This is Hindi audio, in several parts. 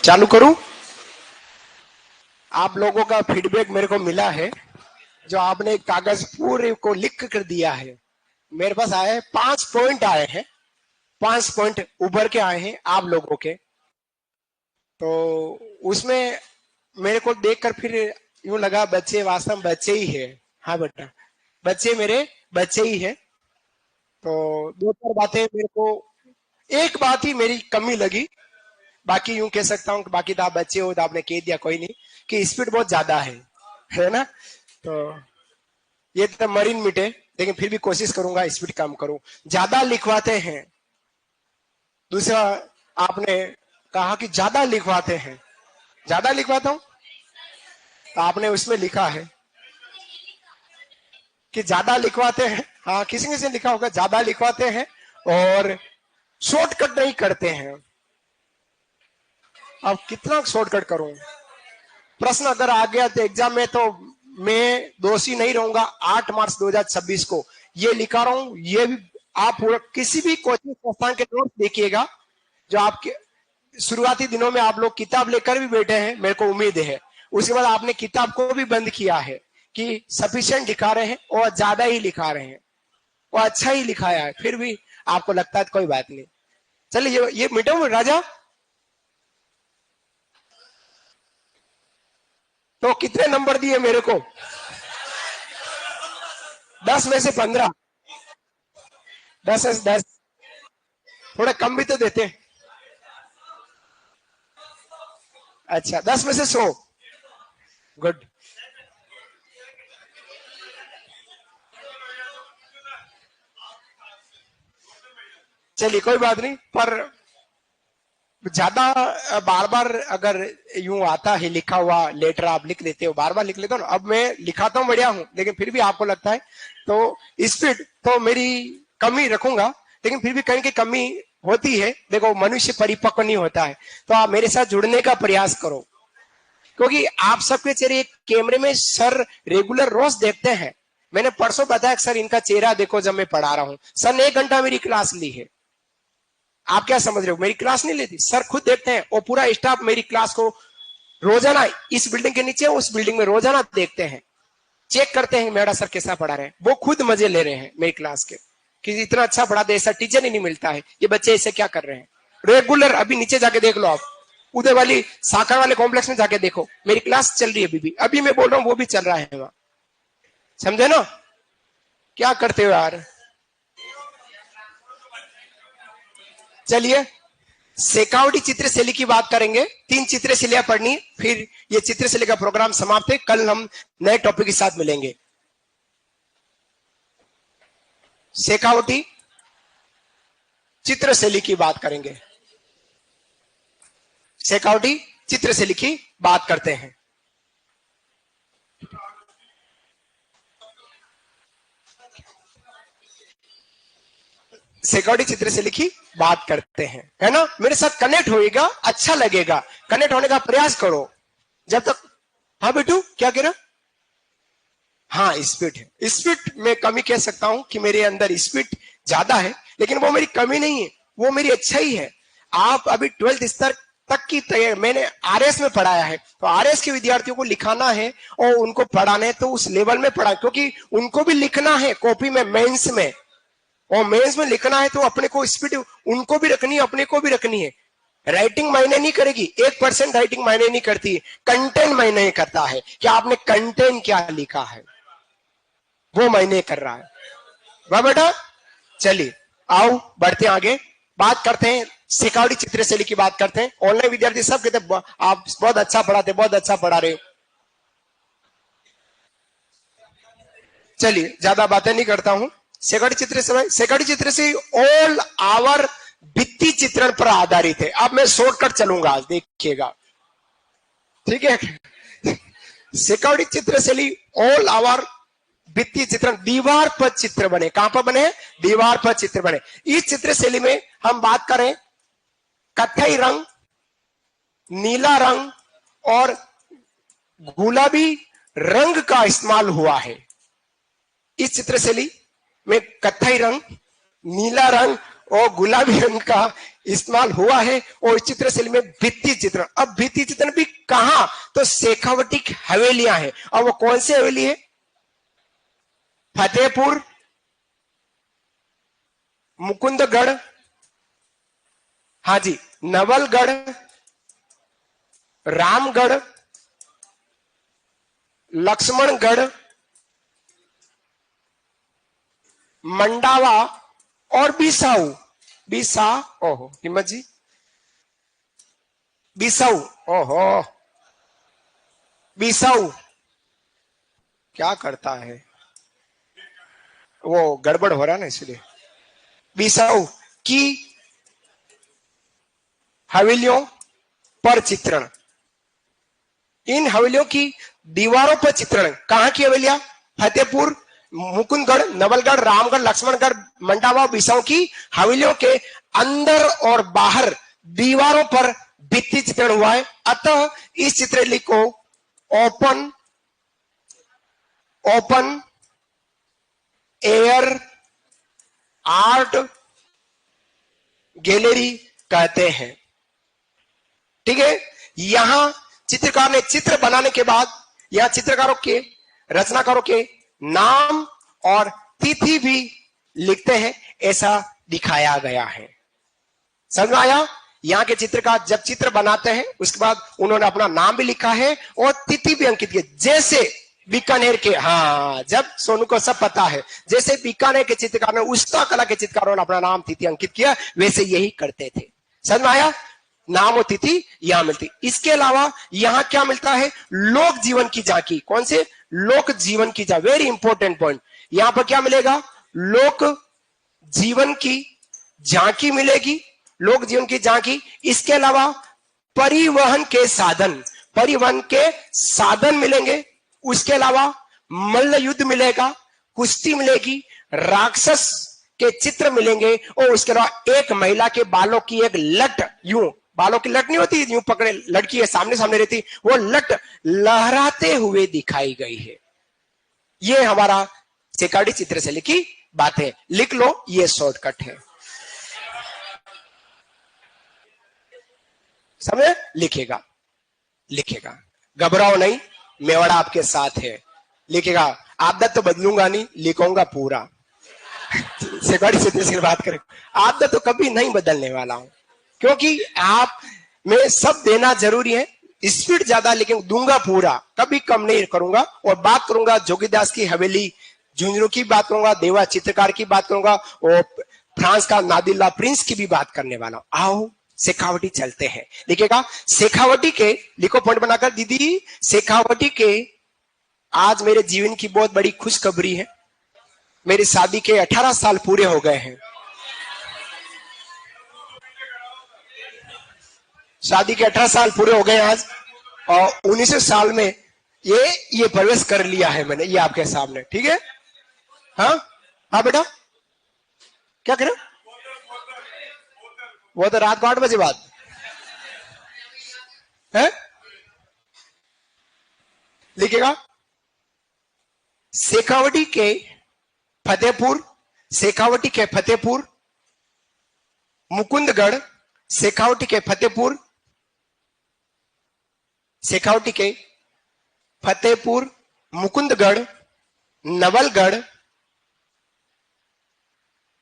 चालू करूं? आप लोगों का फीडबैक मेरे को मिला है, जो आपने कागज पूरे को लिख कर दिया है। मेरे पास आए 5 पॉइंट आए हैं, 5 पॉइंट उभर के आए हैं आप लोगों के। तो उसमें मेरे को देखकर फिर यूं लगा बच्चे वास्तव में बच्चे ही है। हाँ बेटा, बच्चे मेरे बच्चे ही है। तो दो चार बातें मेरे को, एक बात ही मेरी कमी लगी। बाकी यूं कह सकता हूँ कि बाकी तो आप बच्चे हो तो आपने कह दिया, कोई नहीं, कि स्पीड बहुत ज्यादा है ना। तो ये तो मरीन मिटे, लेकिन फिर भी कोशिश करूंगा स्पीड कम करूं। ज्यादा लिखवाते हैं। दूसरा, आपने कहा कि ज्यादा लिखवाते हैं, ज्यादा लिखवाता हूं। तो आपने उसमें लिखा है कि ज्यादा लिखवाते हैं। हाँ, किसी किसी ने लिखा होगा ज्यादा लिखवाते हैं और शॉर्टकट नहीं करते हैं। अब कितना शॉर्टकट करूं? प्रश्न अगर आ गया तो एग्जाम में, तो मैं दोषी नहीं रहूंगा। 8 मार्च 2026 को ये लिखा रहा हूं। ये भी आप किसी भी कोचिंग संस्थान के नोट देखिएगा, जो आपके शुरुआती दिनों में आप लोग किताब लेकर भी बैठे हैं, मेरे को उम्मीद है उसके बाद आपने किताब को भी बंद किया है कि सफिशिएंट लिखा रहे हैं और ज्यादा ही लिखा रहे हैं, वो अच्छा ही लिखाया है, फिर भी आपको लगता है कोई बात नहीं। चलिए ये मिटाऊं राजा। तो कितने नंबर दिए मेरे को? 10 में से 15, 10 में से 10, थोड़ा कम भी तो देते। अच्छा, 10 में से 100। गुड। चलिए कोई बात नहीं, पर ज्यादा बार बार अगर यूं आता है लिखा हुआ लेटर, आप लिख लेते हो, बार बार लिख लेते हो ना। अब मैं लिखाता हूं बढ़िया हूं, लेकिन फिर भी आपको लगता है, तो स्पीड तो मेरी कमी रखूंगा, लेकिन फिर भी कहीं की कमी होती है। देखो, मनुष्य परिपक्व नहीं होता है, तो आप मेरे साथ जुड़ने का प्रयास करो, क्योंकि आप सबके चेहरे कैमरे में सर रेगुलर रोज देखते हैं। मैंने परसों बताया सर इनका चेहरा देखो जब मैं पढ़ा रहा हूं। सर ने 1 घंटा मेरी क्लास ली है। आप क्या समझ रहे हो, मेरी क्लास नहीं लेती? सर खुद देखते हैं, और पूरा स्टाफ मेरी क्लास को रोजाना इस बिल्डिंग के नीचे उस बिल्डिंग में रोजाना देखते हैं, चेक करते हैं मेरा सर कैसा पढ़ा रहे हैं। वो खुद मजे ले रहे हैं मेरी क्लास के, कि इतना अच्छा पढ़ा दे, ऐसा टीचर ही नहीं मिलता है, ये बच्चे ऐसे क्या कर रहे हैं रेगुलर। अभी नीचे जाके देख लो आप, उधर वाली साखर वाले कॉम्प्लेक्स में जाके देखो, मेरी क्लास चल रही है अभी भी, अभी मैं बोल रहा हूँ वो भी चल रहा है वहां। समझे ना? क्या करते हो यार? चलिए, शेखावटी चित्रशैली की बात करेंगे। 3 चित्रशैलियां पढ़नी, फिर ये चित्रशैली का प्रोग्राम समाप्त है। कल हम नए टॉपिक के साथ मिलेंगे। शेखावटी चित्रशैली की बात करेंगे। शेखावटी चित्रशैली की बात करते हैं। शेखावटी चित्रशैली की बात करते हैं, है ना? मेरे साथ कनेक्ट होएगा, अच्छा लगेगा। कनेक्ट होने का प्रयास करो जब तक। हाँ बेटू, क्या कह रहा? हाँ, स्पीड है। स्पीड में कमी कह सकता हूं कि मेरे अंदर स्पीड ज्यादा है, लेकिन वो मेरी कमी नहीं है, वो मेरी अच्छा ही है। आप अभी 12th स्तर तक की तैयारी मैंने आरएस में पढ़ाया है, तो आरएस के विद्यार्थियों को लिखाना है और उनको पढ़ाना है, तो उस लेवल में पढ़ा, क्योंकि उनको भी लिखना है कॉपी में मेंस में, और मेंस में लिखना है, तो अपने को स्पीड उनको भी रखनी है, अपने को भी रखनी है। राइटिंग मायने नहीं करेगी, 1% राइटिंग मायने नहीं करती है, कंटेंट मायने करता है कि आपने कंटेंट क्या लिखा है, वो मायने कर रहा है। वाह बेटा। चलिए आओ बढ़ते आगे, बात करते हैं शेखावटी चित्रशैली की बात करते हैं। ऑनलाइन विद्यार्थी सब कहते हैं आप बहुत अच्छा पढ़ाते, बहुत अच्छा पढ़ा रहे हो। चलिए ज्यादा बातें नहीं करता हूं। शेखावटी चित्रशैली ऑल आवर भित्ति चित्रण पर आधारित है। अब मैं शॉर्टकट चलूंगा, आज देखिएगा, ठीक है? शेखावटी चित्रशैली ऑल आवर भित्ति चित्रण, दीवार पर चित्र बने। कहां पर बने? दीवार पर चित्र बने। इस चित्रशैली में हम बात करें, कत्थई रंग, नीला रंग और गुलाबी रंग का इस्तेमाल हुआ है। इस चित्रशैली में कत्थई रंग, नीला रंग और गुलाबी रंग का इस्तेमाल हुआ है और इस चित्रशैली में भित्ति चित्रण। अब भित्ति चित्रण भी कहां, तो शेखावटी हवेलियां हैं। और वो कौन सी हवेली है? फतेहपुर, मुकुंदगढ़, हाँ जी, नवलगढ़, रामगढ़, लक्ष्मणगढ़, मंडावा और बिसाऊ। ओहो हिम्मत जी, बिसाऊ, ओहो बिसाऊ क्या करता है, वो गड़बड़ हो रहा है ना इसलिए। बिसाऊ की हवेलियों पर चित्रण। इन हवेलियों की दीवारों पर चित्रण। कहां की हवेलियां? फतेहपुर, मुकुंदगढ़, नवलगढ़, रामगढ़, लक्ष्मणगढ़, मंडावा, बिसाऊ की हवेलियों के अंदर और बाहर दीवारों पर भित्ति चित्रण हुआ है। अतः इस चित्रशैली को ओपन एयर आर्ट गैलरी कहते हैं। ठीक है, यहां चित्रकार ने चित्र बनाने के बाद यहां चित्रकारों के, रचनाकारों के नाम और तिथि भी लिखते हैं, ऐसा दिखाया गया है। समझ में आया? यहाँ के चित्रकार जब चित्र बनाते हैं उसके बाद उन्होंने अपना नाम भी लिखा है और तिथि भी अंकित की। जैसे बीकानेर के, हाँ जब सोनू को सब पता है, जैसे बीकानेर के चित्रकार ने, उस्ता कला के चित्रकारों ने अपना नाम तिथि अंकित किया, वैसे यही करते थे। समझ में आया? नाम और तिथि यहां मिलती। इसके अलावा यहां क्या मिलता है? लोक जीवन की झांकी। कौन से? लोक जीवन की झांकी। Very important point. यहां पर क्या मिलेगा? लोक जीवन की झांकी मिलेगी, लोक जीवन की झांकी। इसके अलावा परिवहन के साधन मिलेंगे। उसके अलावा मल्ल युद्ध मिलेगा, कुश्ती मिलेगी, राक्षस के चित्र मिलेंगे और उसके अलावा एक महिला के बालों की एक लट, यूं बालों की लट नहीं होती, यूं पकड़े लड़की है, सामने सामने रहती, वो लट लहराते हुए दिखाई गई है। ये हमारा शेखावटी चित्रशैली की बात है। लिख लो, ये शॉर्टकट है। समझे? लिखेगा, घबराओ नहीं, मेवाड़ा आपके साथ है। लिखेगा, आदत तो बदलूंगा नहीं, लिखूंगा पूरा। शेखावटी चित्रशैली की बात करें, आदत तो कभी नहीं बदलने वाला हूं, क्योंकि आप में सब देना जरूरी है। स्पीड ज्यादा लेकिन दूंगा पूरा, कभी कम नहीं करूंगा। और बात करूंगा जोगीदास की हवेली झुंझुनू की बात करूंगा, देवा चित्रकार की बात करूंगा और फ्रांस का नादिल्ला प्रिंस की भी बात करने वाला हूं। आओ शेखावटी चलते हैं। लिखेगा, शेखावटी के, लिखो पॉइंट बनाकर, दीदी शेखावटी के आज मेरे जीवन की बहुत बड़ी खुशखबरी है। मेरी शादी के 18 साल पूरे हो गए हैं। शादी के 18 साल पूरे हो गए आज, और 19 साल में ये प्रवेश कर लिया है मैंने, ये आपके सामने। ठीक है? हाँ बेटा, क्या करें? वो तो रात को 8 बजे बाद है। लिखेगा, शेखावटी के फतेहपुर, मुकुंदगढ़, शेखावटी के फतेहपुर, मुकुंदगढ़, नवलगढ़,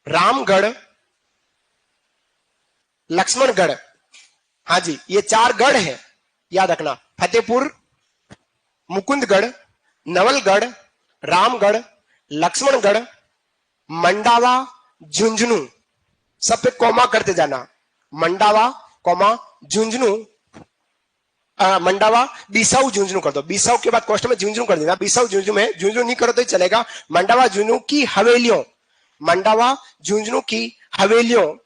रामगढ़, लक्ष्मणगढ़। हाँ जी, ये 4 गढ़ है, याद रखना। फतेहपुर, मुकुंदगढ़, नवलगढ़, रामगढ़, लक्ष्मणगढ़, मंडावा, झुंझुनू। सब पे कॉमा करते जाना। मंडावा कॉमा झुंझुनू, मंडावा बिसाऊ झुंझुनू कर दो। बिसाऊ के बाद क्वेश्चन में झुंझुनू कर देना। बिसाऊ झुंझुनू में झुंझुनू नहीं करो तो ही चलेगा। मंडावा झुंझुनू की हवेलियों, मंडावा झुंझुनू की हवेलियों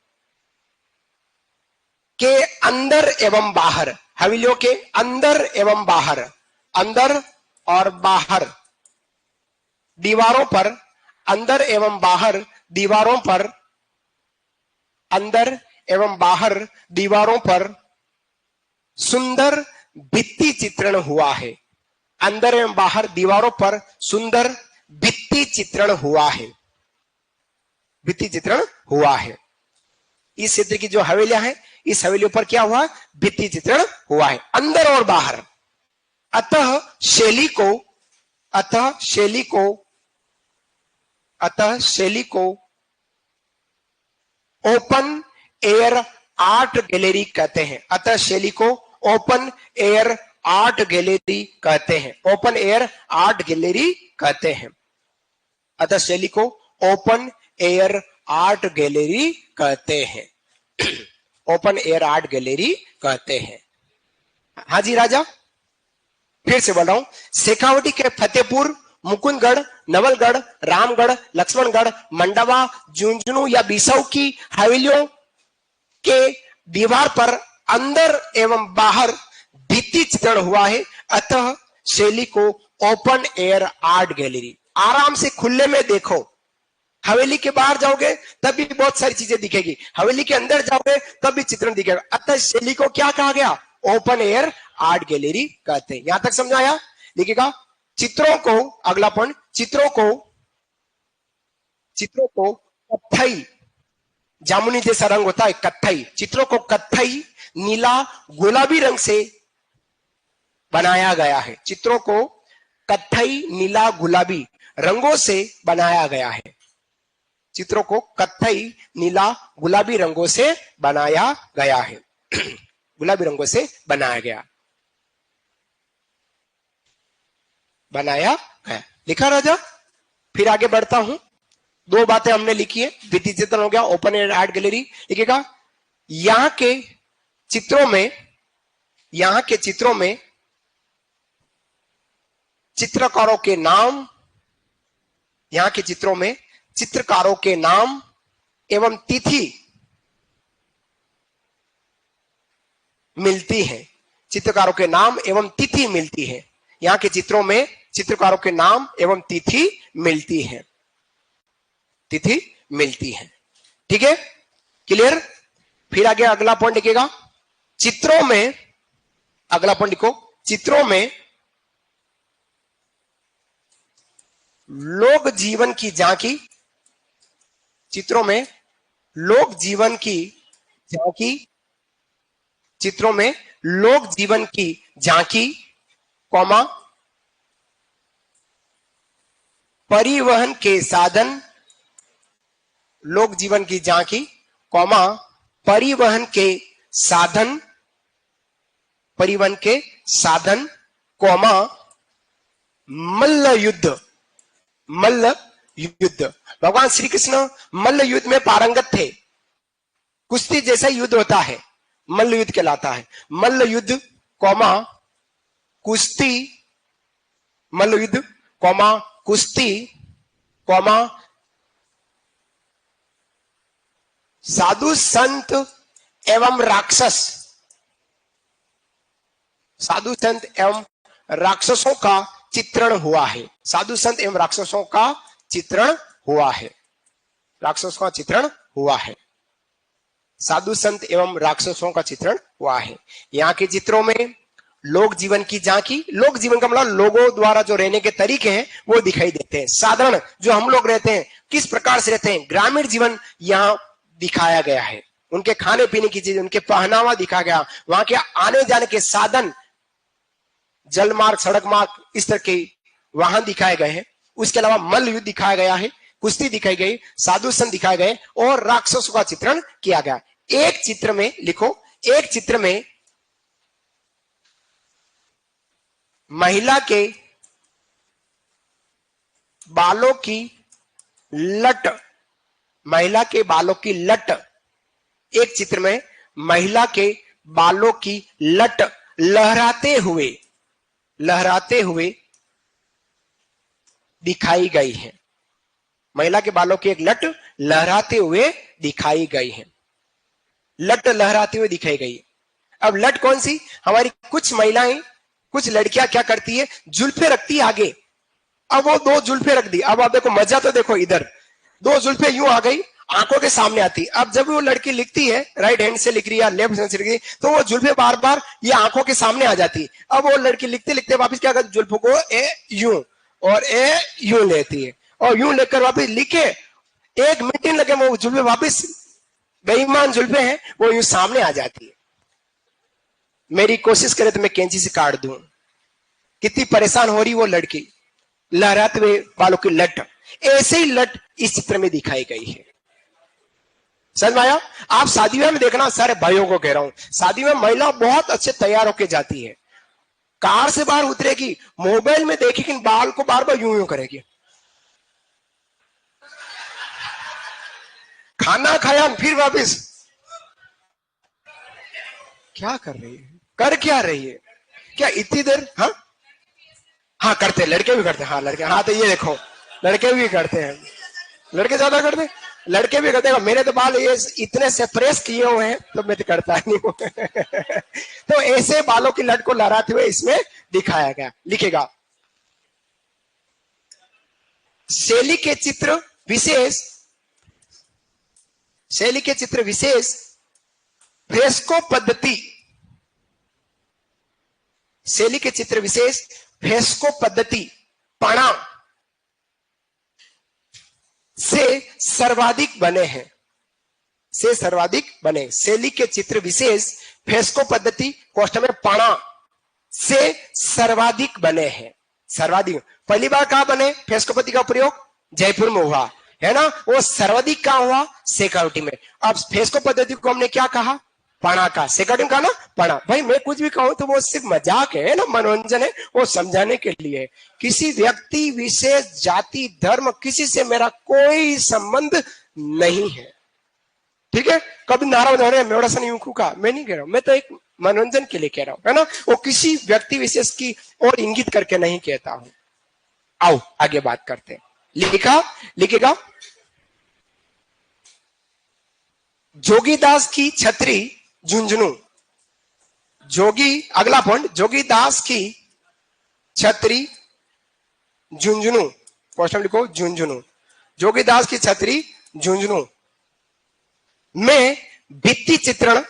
के अंदर एवं बाहर, हवेलियों के अंदर एवं बाहर, अंदर और बाहर दीवारों पर, अंदर एवं बाहर दीवारों पर, अंदर एवं बाहर दीवारों पर सुंदर भित्ति चित्रण हुआ है। अंदर एवं बाहर दीवारों पर सुंदर भित्ति चित्रण हुआ है। भित्ति चित्रण हुआ है। इस क्षेत्र की जो हवेलियां हैं, इस हवेलियों पर क्या हुआ, भित्ति चित्रण हुआ है, अंदर और बाहर। अतः शैली को ओपन एयर आर्ट गैलरी कहते हैं। अतः शैली को ओपन एयर आर्ट गैलरी कहते हैं। ओपन एयर आर्ट गैलरी कहते हैं। अतः शैली को ओपन एयर आर्ट गैलरी कहते हैं। ओपन एयर आर्ट गैलरी कहते हैं। हाँ जी राजा, फिर से बोल रहा हूं, शेखावटी के फतेहपुर, मुकुंदगढ़, नवलगढ़, रामगढ़, लक्ष्मणगढ़, मंडवा, झुंझुनू या बिसाऊ की हवेलियों के दीवार पर अंदर एवं बाहर भित्ति चित्रण हुआ है। अतः शैली को ओपन एयर आर्ट गैलरी। आराम से खुले में देखो, हवेली के बाहर जाओगे तब भी बहुत सारी चीजें दिखेगी, हवेली के अंदर जाओगे तब भी चित्रण दिखेगा। अतः शैली को क्या कहा गया, ओपन एयर आर्ट गैलरी कहते हैं। यहां तक समझाया। लिखिएगा, चित्रों को, अगला पॉइंट, चित्रों को कत्थई, जामुनी जैसा रंग होता है कत्थई, चित्रों को कत्थई, नीला, गुलाबी रंग से बनाया गया है। चित्रों को कत्थई, नीला, गुलाबी रंगों से बनाया गया है। चित्रों को कत्थई, नीला, गुलाबी रंगों से बनाया गया है। गुलाबी रंगों से बनाया गया। लिखा राजा। फिर आगे बढ़ता हूं, दो बातें हमने लिखी है, भित्ति चित्रण हो गया, ओपन एयर आर्ट गैलरी। लिखिएगा, यहां के चित्रों में चित्रकारों के नाम, यहां के चित्रों में चित्रकारों के नाम एवं तिथि मिलती है। चित्रकारों के नाम एवं तिथि मिलती है। यहां के चित्रों में चित्रकारों के नाम एवं तिथि मिलती है। ठीक है, क्लियर। फिर आगे अगला पॉइंट लिखिएगा, चित्रों में, अगला पॉइंट लिखो, चित्रों में लोक जीवन की झांकी, चित्रों में लोक जीवन की झांकी, चित्रों में लोक जीवन की झांकी, कॉमा, परिवहन के साधन, लोक जीवन की झांकी, कॉमा, परिवहन के साधन, कॉमा, मल्ल युद्ध। भगवान श्री कृष्ण मल्ल युद्ध में पारंगत थे। कुश्ती जैसा युद्ध होता है, मल्ल युद्ध कहलाता है। मल्ल युद्ध, कॉमा, कुश्ती, मल्ल युद्ध, कॉमा, कुश्ती, कॉमा, साधु संत एवं राक्षस, साधु संत एवं राक्षसों का चित्रण हुआ है। साधु संत एवं राक्षसों का चित्रण हुआ है। राक्षसों का चित्रण हुआ है। साधु संत एवं राक्षसों का चित्रण हुआ है। यहाँ के चित्रों में लोक जीवन की झांकी, लोक जीवन का मतलब लोगों द्वारा जो रहने के तरीके हैं वो दिखाई देते हैं। साधारण जो हम लोग रहते हैं, किस प्रकार से रहते हैं, ग्रामीण जीवन यहाँ दिखाया गया है। उनके खाने पीने की चीज, उनके पहनावा दिखाया गया, वहां के आने जाने के साधन, जल मार्ग, सड़क मार्ग, इस तरह के वाहन दिखाए गए हैं। उसके अलावा मल्ल युद्ध दिखाया गया है, कुश्ती दिखाई गई, साधु संत दिखाए गए और राक्षसों का चित्रण किया गया। एक चित्र में लिखो, एक चित्र में महिला के बालों की लट, महिला के बालों की लट, एक चित्र में महिला के बालों की लट लहराते हुए दिखाई गई है। महिला के बालों की एक लट लहराते हुए दिखाई गई है। लट लहराते हुए दिखाई गई है। अब लट कौन सी, हमारी कुछ महिलाएं, कुछ लड़कियां क्या करती है, जुल्फे रखती है आगे। अब वो दो जुल्फे रख दी। अब आप देखो, मजा तो देखो, इधर दो जुल्फे यूं आ गई, आंखों के सामने आती। अब जब वो लड़की लिखती है, राइट हैंड से लिख रही है या लेफ्ट हैंड से लिख रही है, तो वो जुल्फे बार बार ये आंखों के सामने आ जाती। अब वो लड़की लिखते लिखते वापस क्या करती, जुल्फों को ए यूं और ए यूं लेती है, और यूं लेकर वापस लिखे, 1 मिनट नहीं लगे वो जुल्फे वापस बेईमान जुल्फे हैं वो यूं सामने आ जाती है। मेरी कोशिश करे तो मैं कैंची से काट दूं। कितनी परेशान हो रही वो लड़की, लहराते हुए बालों की लट। ऐसे ही लट इस चित्र में दिखाई गई है। समझ में आया? आप शादी में देखना, सारे भाइयों को कह रहा हूं, शादी में महिला बहुत अच्छे तैयार होके जाती है, कार से बाहर उतरेगी, मोबाइल में देखेगी, बाल को बार बार यूं यूं करेगी। खाना खाया फिर वापस क्या कर रही है, कर क्या रही है, क्या इतनी देर? हाँ हाँ करते, लड़के भी करते हैं। हाँ लड़के, हाँ तो ये देखो लड़के भी करते हैं, लड़के ज्यादा करते हैं, लड़के भी करते हैं। मेरे तो बाल ये इतने से प्रेस किए हुए हैं तो मैं तो करता नहीं हूं। तो ऐसे बालों की लट को लहराते हुए इसमें दिखाया गया। लिखेगा, शैली के चित्र विशेष, शैली के चित्र विशेष फ्रेस्को पद्धति, शैली के चित्र विशेष फ्रेस्को पद्धति पणा से सर्वाधिक बने हैं, से सर्वाधिक बने। शैली के चित्र विशेष फ्रेस्को पद्धति कोष्ठ में पणा से सर्वाधिक बने हैं। सर्वाधिक पहली बार कहां बने फ्रेस्को पद्धति का प्रयोग? जयपुर में हुआ है ना। वो सर्वाधिक कहां हुआ? शेखावटी में। अब फ्रेस्को पद्धति को हमने क्या कहा? पणा का। शेखावटी में कहा ना पणा। भाई मैं कुछ भी कहूं तो वो सिर्फ मजाक है ना, मनोरंजन है, वो समझाने के लिए। किसी व्यक्ति विशेष, जाति, धर्म, किसी से मेरा कोई संबंध नहीं है, ठीक है। कभी नाराज हो रहे हैं मेरा सन यूं का, मैं नहीं कह रहा हूं, मैं तो एक मनोरंजन के लिए कह रहा हूं, है ना। वो किसी व्यक्ति विशेष की और इंगित करके नहीं कहता हूं। आओ आगे बात करते हैं। लिखेगा, जोगीदास की छतरी झुंझुनू। जोगी, अगला पॉइंट, जोगीदास की छतरी झुंझुनू। क्वेश्चन लिखो झुंझुनू। जोगीदास की छतरी झुंझुनू में भित्ति चित्रण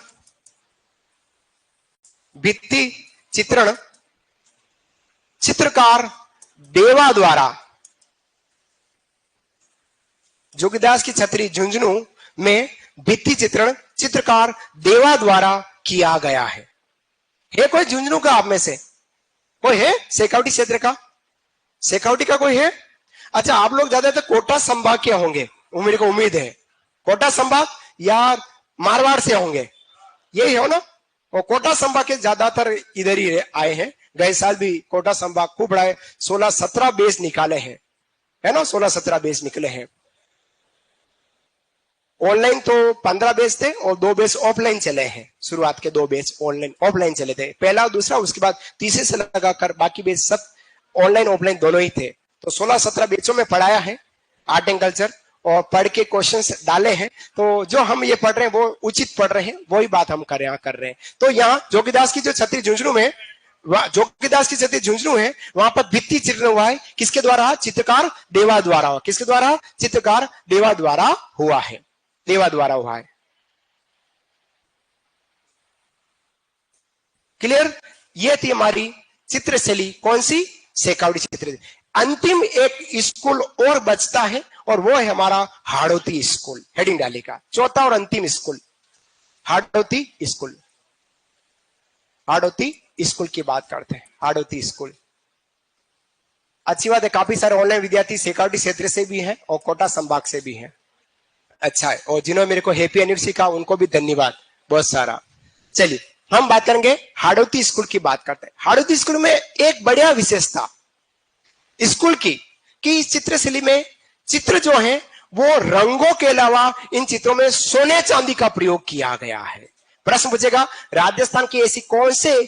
चित्रकार देवा द्वारा, जोगीदास की छतरी झुंझुनू में भित्ति चित्रण चित्रकार देवा द्वारा किया गया है। कोई झुंझुनू का आप में से कोई है? शेखावटी क्षेत्र का, शेखावटी का कोई है? अच्छा, आप लोग ज्यादातर कोटा संभाग के होंगे, मेरे को उम्मीद है। कोटा संभाग या मारवाड़ से होंगे, यही हो ना। और कोटा संभाग के ज्यादातर इधर ही आए हैं। गए साल भी कोटा संभाग खूब बड़ा है, 16-17 बेस निकाले हैं, है ना। 16-17 बेस निकले हैं। ऑनलाइन तो 15 बेस थे और 2 बेस ऑफलाइन चले हैं। शुरुआत के 2 बेस ऑनलाइन ऑफलाइन चले थे, पहला और दूसरा। उसके बाद तीसरे से लगाकर बाकी बेस सब ऑनलाइन ऑफलाइन दोनों ही थे। तो 16-17 बेचों में पढ़ाया है आर्ट एंड कल्चर, और पढ़ के क्वेश्चंस डाले हैं। तो जो हम ये पढ़ रहे हैं वो उचित पढ़ रहे हैं, वही बात हम कर रहे हैं। तो यहाँ जोगीदास की जो छतरी झुंझुनू में, जोगीदास की छतरी झुंझुनू है, वहां पर भित्ति चित्रण हुआ है। किसके द्वारा? चित्रकार देवा द्वारा हुआ। किसके द्वारा? चित्रकार देवा द्वारा हुआ है, देवा द्वारा हुआ है। क्लियर? ये थी हमारी चित्रशैली। कौन सी? शेखावटी चित्र। अंतिम एक स्कूल और बचता है और वो है हमारा हाड़ौती स्कूल। हेडिंग डालेगा, चौथा और अंतिम school Hadoti school. Hadoti school की बात करते हैं। हाड़ौती स्कूल अच्छी बात है, काफी सारे ऑनलाइन विद्यार्थी शेखावटी क्षेत्र से भी हैं और कोटा संभाग से भी हैं। अच्छा है, और जिन्होंने मेरे को हैप्पी एनिवर्सरी कहा उनको भी धन्यवाद बहुत सारा। चलिए हम बात करेंगे हाड़ौती स्कूल की। बात करते हैं हाड़ौती स्कूल में एक बढ़िया विशेषता स्कूल की कि इस चित्रशैली में चित्र जो है वो रंगों के अलावा इन चित्रों में सोने चांदी का प्रयोग किया गया है। प्रश्न पूछेगा, राजस्थान की ऐसी कौन से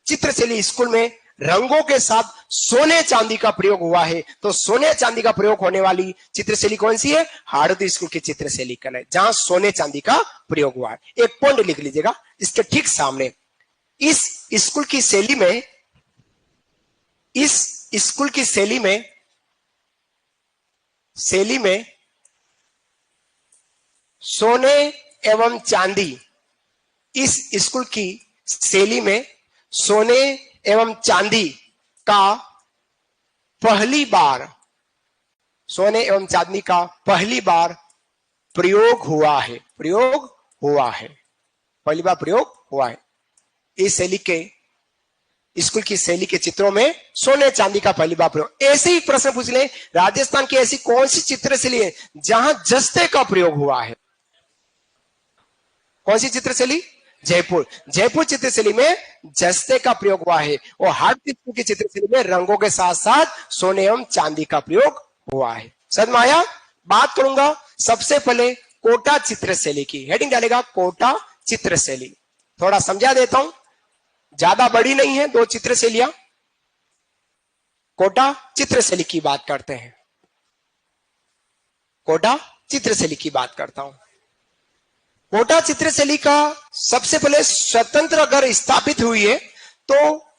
चित्रशैली स्कूल में रंगों के साथ सोने चांदी का प्रयोग हुआ है? तो सोने चांदी का प्रयोग होने वाली चित्रशैली कौन सी है? हाड़ौती स्कूल की चित्रशैली कला है, जहां सोने चांदी का प्रयोग हुआ है। एक पॉइंट लिख लीजिएगा इसके ठीक सामने। इस स्कूल की शैली में, इस स्कूल की शैली में सोने एवं चांदी, इस स्कूल की शैली में सोने एवं चांदी का पहली बार, सोने एवं चांदी का पहली बार प्रयोग हुआ है। प्रयोग हुआ है, पहली बार प्रयोग हुआ है। इस शैली के, स्कूल की शैली के चित्रों में सोने चांदी का पहली बार प्रयोग। ऐसे ही प्रश्न पूछ ले, राजस्थान की ऐसी कौन सी चित्रशैली है जहां जस्ते का प्रयोग हुआ है? कौन सी चित्रशैली? जयपुर। जयपुर चित्रशैली में जस्ते का प्रयोग हुआ है, और हाटपिस्कू की चित्रशैली में रंगों के साथ साथ सोने एवं चांदी का प्रयोग हुआ है। समझ में आया? बात करूंगा सबसे पहले कोटा चित्रशैली की। हेडिंग डालेगा कोटा चित्रशैली। थोड़ा समझा देता हूं, ज्यादा बड़ी नहीं है, दो चित्रशैलियां। कोटा चित्रशैली की बात करते हैं। कोटा चित्रशैली की बात करता हूं। कोटा चित्रशैली का सबसे पहले स्वतंत्र अगर स्थापित हुई है तो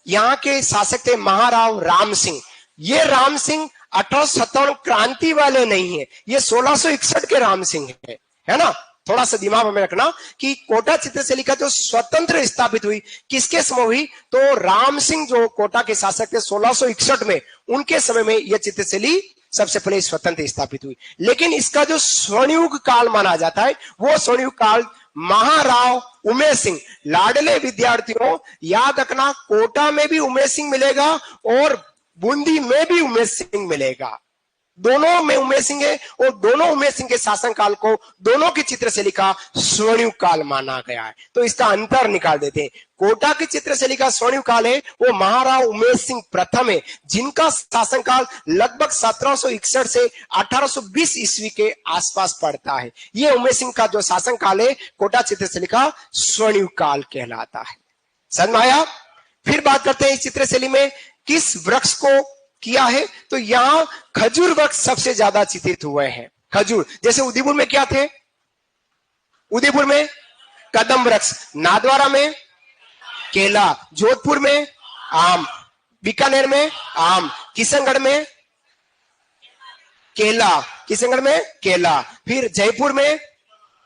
यहां के शासक थे महाराव राम सिंह। ये राम सिंह 1857 क्रांति वाले नहीं है, ये 1661 के राम सिंह है ना। थोड़ा सा दिमाग में रखना कि कोटा चित्रशैली का जो स्वतंत्र स्थापित हुई किसके समय हुई, तो राम सिंह जो कोटा के शासक थे 1661 में, उनके समय में यह चित्रशैली सबसे पहले स्वतंत्र स्थापित हुई। लेकिन इसका जो स्वर्णयुग काल माना जाता है वो स्वर्णयुग काल महाराव उमेश सिंह। लाडले विद्यार्थियों याद रखना, कोटा में भी उमेश सिंह मिलेगा और बूंदी में भी उमेश सिंह मिलेगा। दोनों में उमेश सिंह है, और दोनों उमेश सिंह के शासन काल को दोनों की चित्रशैली का स्वर्णयुग काल माना गया है। तो इसका अंतर निकाल देते हैं। कोटा की चित्रशैली का स्वर्णयुग काल है वो महाराव उमेश सिंह प्रथम है, जिनका शासन काल लगभग 1761 से 1820 ईस्वी के आसपास पड़ता है। ये उमेश सिंह का जो शासन काल है कोटा चित्रशैली का स्वर्णयुग काल कहलाता है। समझ में आया? फिर बात करते हैं इस चित्रशैली में किस वृक्ष को किया है, तो यहां खजूर वृक्ष सबसे ज्यादा चित्रित हुए हैं। खजूर, जैसे उदयपुर में क्या थे? उदयपुर में कदम वृक्ष, नादवारा में केला, जोधपुर में आम, बीकानेर में आम, किशनगढ़ में केला, किशनगढ़ में केला, फिर जयपुर में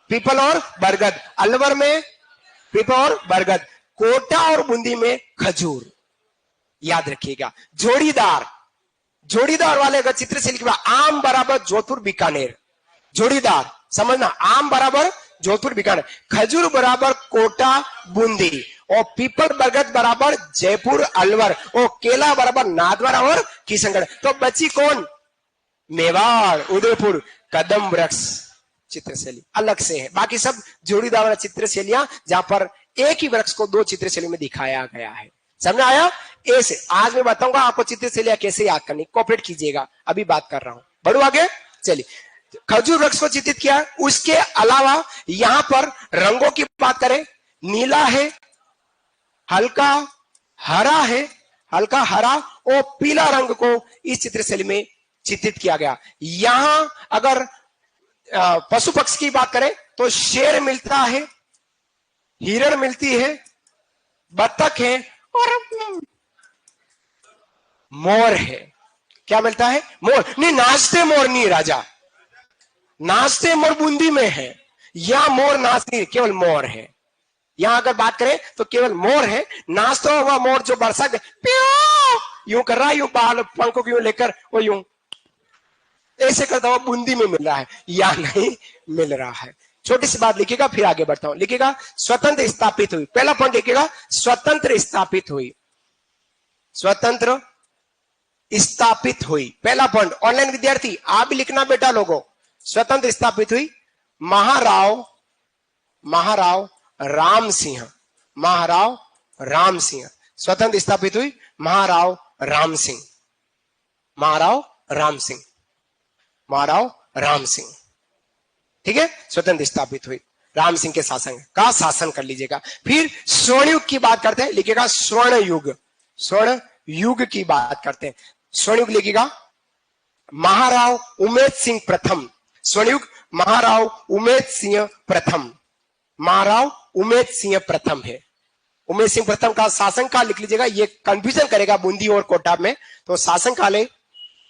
पीपल और बरगद, अलवर में पीपल और बरगद, कोटा और बूंदी में खजूर। याद रखिएगा। जोड़ीदार, जोड़ीदार वाले अगर चित्रशैली की आम बराबर जोधपुर बीकानेर, जोड़ीदार समझना, आम बराबर जोधपुर बीकानेर, खजूर बराबर कोटा बूंदी, और पीपल बरगद बराबर जयपुर अलवर, और केला बराबर नादवारा और किशनगढ़। तो बची कौन? मेवाड़, उदयपुर, कदम वृक्ष चित्रशैली अलग से है। बाकी सब जोड़ीदार वाला चित्रशैलियां जहां पर एक ही वृक्ष को दो चित्रशैली में दिखाया गया है। समझ आया? ऐसे आज मैं बताऊंगा आपको चित्रशैलियां कैसे याद करनी, कोऑपरेट कीजिएगा, अभी बात कर रहा हूं। बढ़ो आगे, चलिए। खजूर वृक्ष को चित्रित किया। उसके अलावा यहां पर रंगों की बात करें, नीला है, हल्का हरा है, हल्का हरा और पीला रंग को इस चित्रशैली में चित्रित किया गया। यहां अगर पशु पक्षी की बात करें तो शेर मिलता है, हिरण मिलती है, बतख है और मोर है। क्या मिलता है? मोर नहीं, नाचते मोर नहीं राजा, नाचते मोर बूंदी में है, यहां मोर नाच नहीं, केवल मोर है। यहां अगर बात करें तो केवल मोर है। नाचता हुआ मोर जो बरसात यूं कर रहा है, यूं बाल पंखों को यूं लेकर वो यूं ऐसे करता हुआ बूंदी में मिल रहा है, या नहीं मिल रहा है। छोटी सी बात लिखिएगा, फिर आगे बढ़ता हूं। लिखिएगा स्वतंत्र स्थापित हुई, पहला पॉइंट लिखिएगा, स्वतंत्र स्थापित हुई, स्वतंत्र स्थापित हुई, पहला पॉइंट। ऑनलाइन विद्यार्थी आप भी लिखना बेटा लोगों। स्वतंत्र स्थापित हुई महाराव राम सिंह, महाराव राम सिंह। स्वतंत्र स्थापित हुई महाराव राम सिंह, महाराव राम सिंह, महाराव राम सिंह। ठीक है, स्वतंत्र स्थापित हुई राम सिंह के शासन का शासन कर लीजिएगा। फिर स्वर्ण युग की बात करते हैं, लिखिएगा स्वर्ण युग, स्वर्ण युग की बात करते हैं। स्वर्ण युग लिखिएगा महाराव उमेश सिंह प्रथम, स्वर्ण युग महाराव उमेश सिंह प्रथम, महाराव उमेश सिंह प्रथम है। उमेश सिंह प्रथम का शासन काल लिख लीजिएगा, ये कंफ्यूजन करेगा बूंदी और कोटा में। तो शासन काल है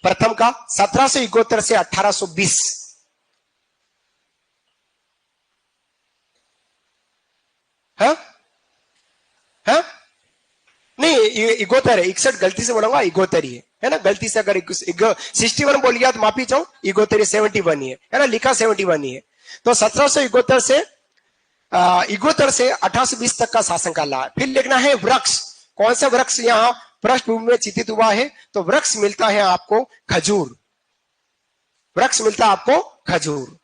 प्रथम का 1771 से 1820। हाँ हाँ नहीं, इगोतर है, 61 गलती से बोलूंगा, इगोतर ही है ना। गलती से अगर 61 बोल गया तो माफी चाहूं, इगोतर 71 ही है ना, लिखा 71 ही है। तो 1771 से इगोत्तर से 1820 तक का शासनकाल रहा। फिर लिखना है वृक्ष। कौन सा वृक्ष यहाँ पृष्ठभूमि में चित्रित हुआ है? तो वृक्ष मिलता है आपको खजूर, वृक्ष मिलता है आपको खजूर।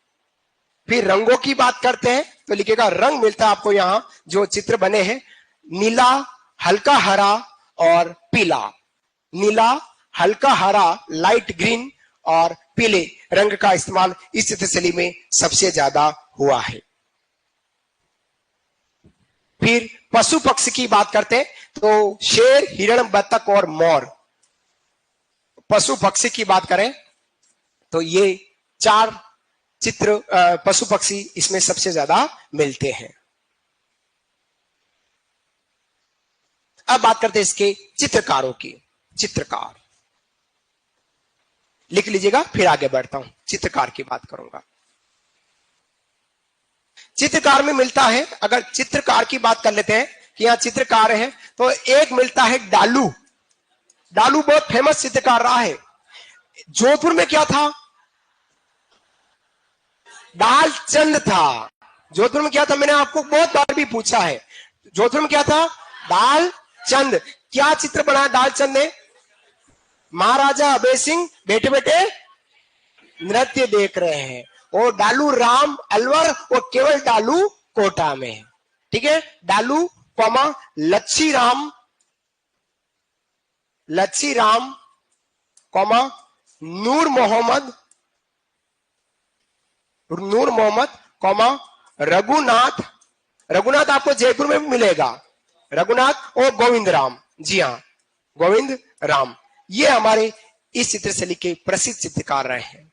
फिर रंगों की बात करते हैं तो लिखेगा रंग मिलता है आपको यहां जो चित्र बने हैं, नीला, हल्का हरा और पीला। नीला, हल्का हरा, लाइट ग्रीन और पीले रंग का इस्तेमाल इस चित्रशैली में सबसे ज्यादा हुआ है। फिर पशु पक्षी की बात करते हैं तो शेर, हिरण, बतख और मोर। पशु पक्षी की बात करें तो ये 4 चित्र पशु पक्षी इसमें सबसे ज्यादा मिलते हैं। अब बात करते हैं इसके चित्रकारों की। चित्रकार लिख लीजिएगा, फिर आगे बढ़ता हूं, चित्रकार की बात करूंगा। चित्रकार में मिलता है, अगर चित्रकार की बात कर लेते हैं कि यहां चित्रकार है तो एक मिलता है डालू। डालू बहुत फेमस चित्रकार रहा है। जोधपुर में क्या था? दालचंद था। जोधपुर में क्या था? मैंने आपको बहुत बार भी पूछा है, जोधपुर में क्या था? दालचंद। क्या चित्र बनाया दालचंद ने? महाराजा अभय सिंह बैठे बैठे नृत्य देख रहे हैं, और डालू राम अलवर, वो केवल डालू कोटा में है। ठीक है, डालू कॉमा लच्छी राम, लच्छी राम कॉमा नूर मोहम्मद, नूर मोहम्मद कॉमा रघुनाथ। रघुनाथ आपको जयपुर में मिलेगा, रघुनाथ और गोविंद राम। जी हाँ, गोविंद राम। ये हमारे इस चित्रशैली के प्रसिद्ध चित्रकार रहे हैं।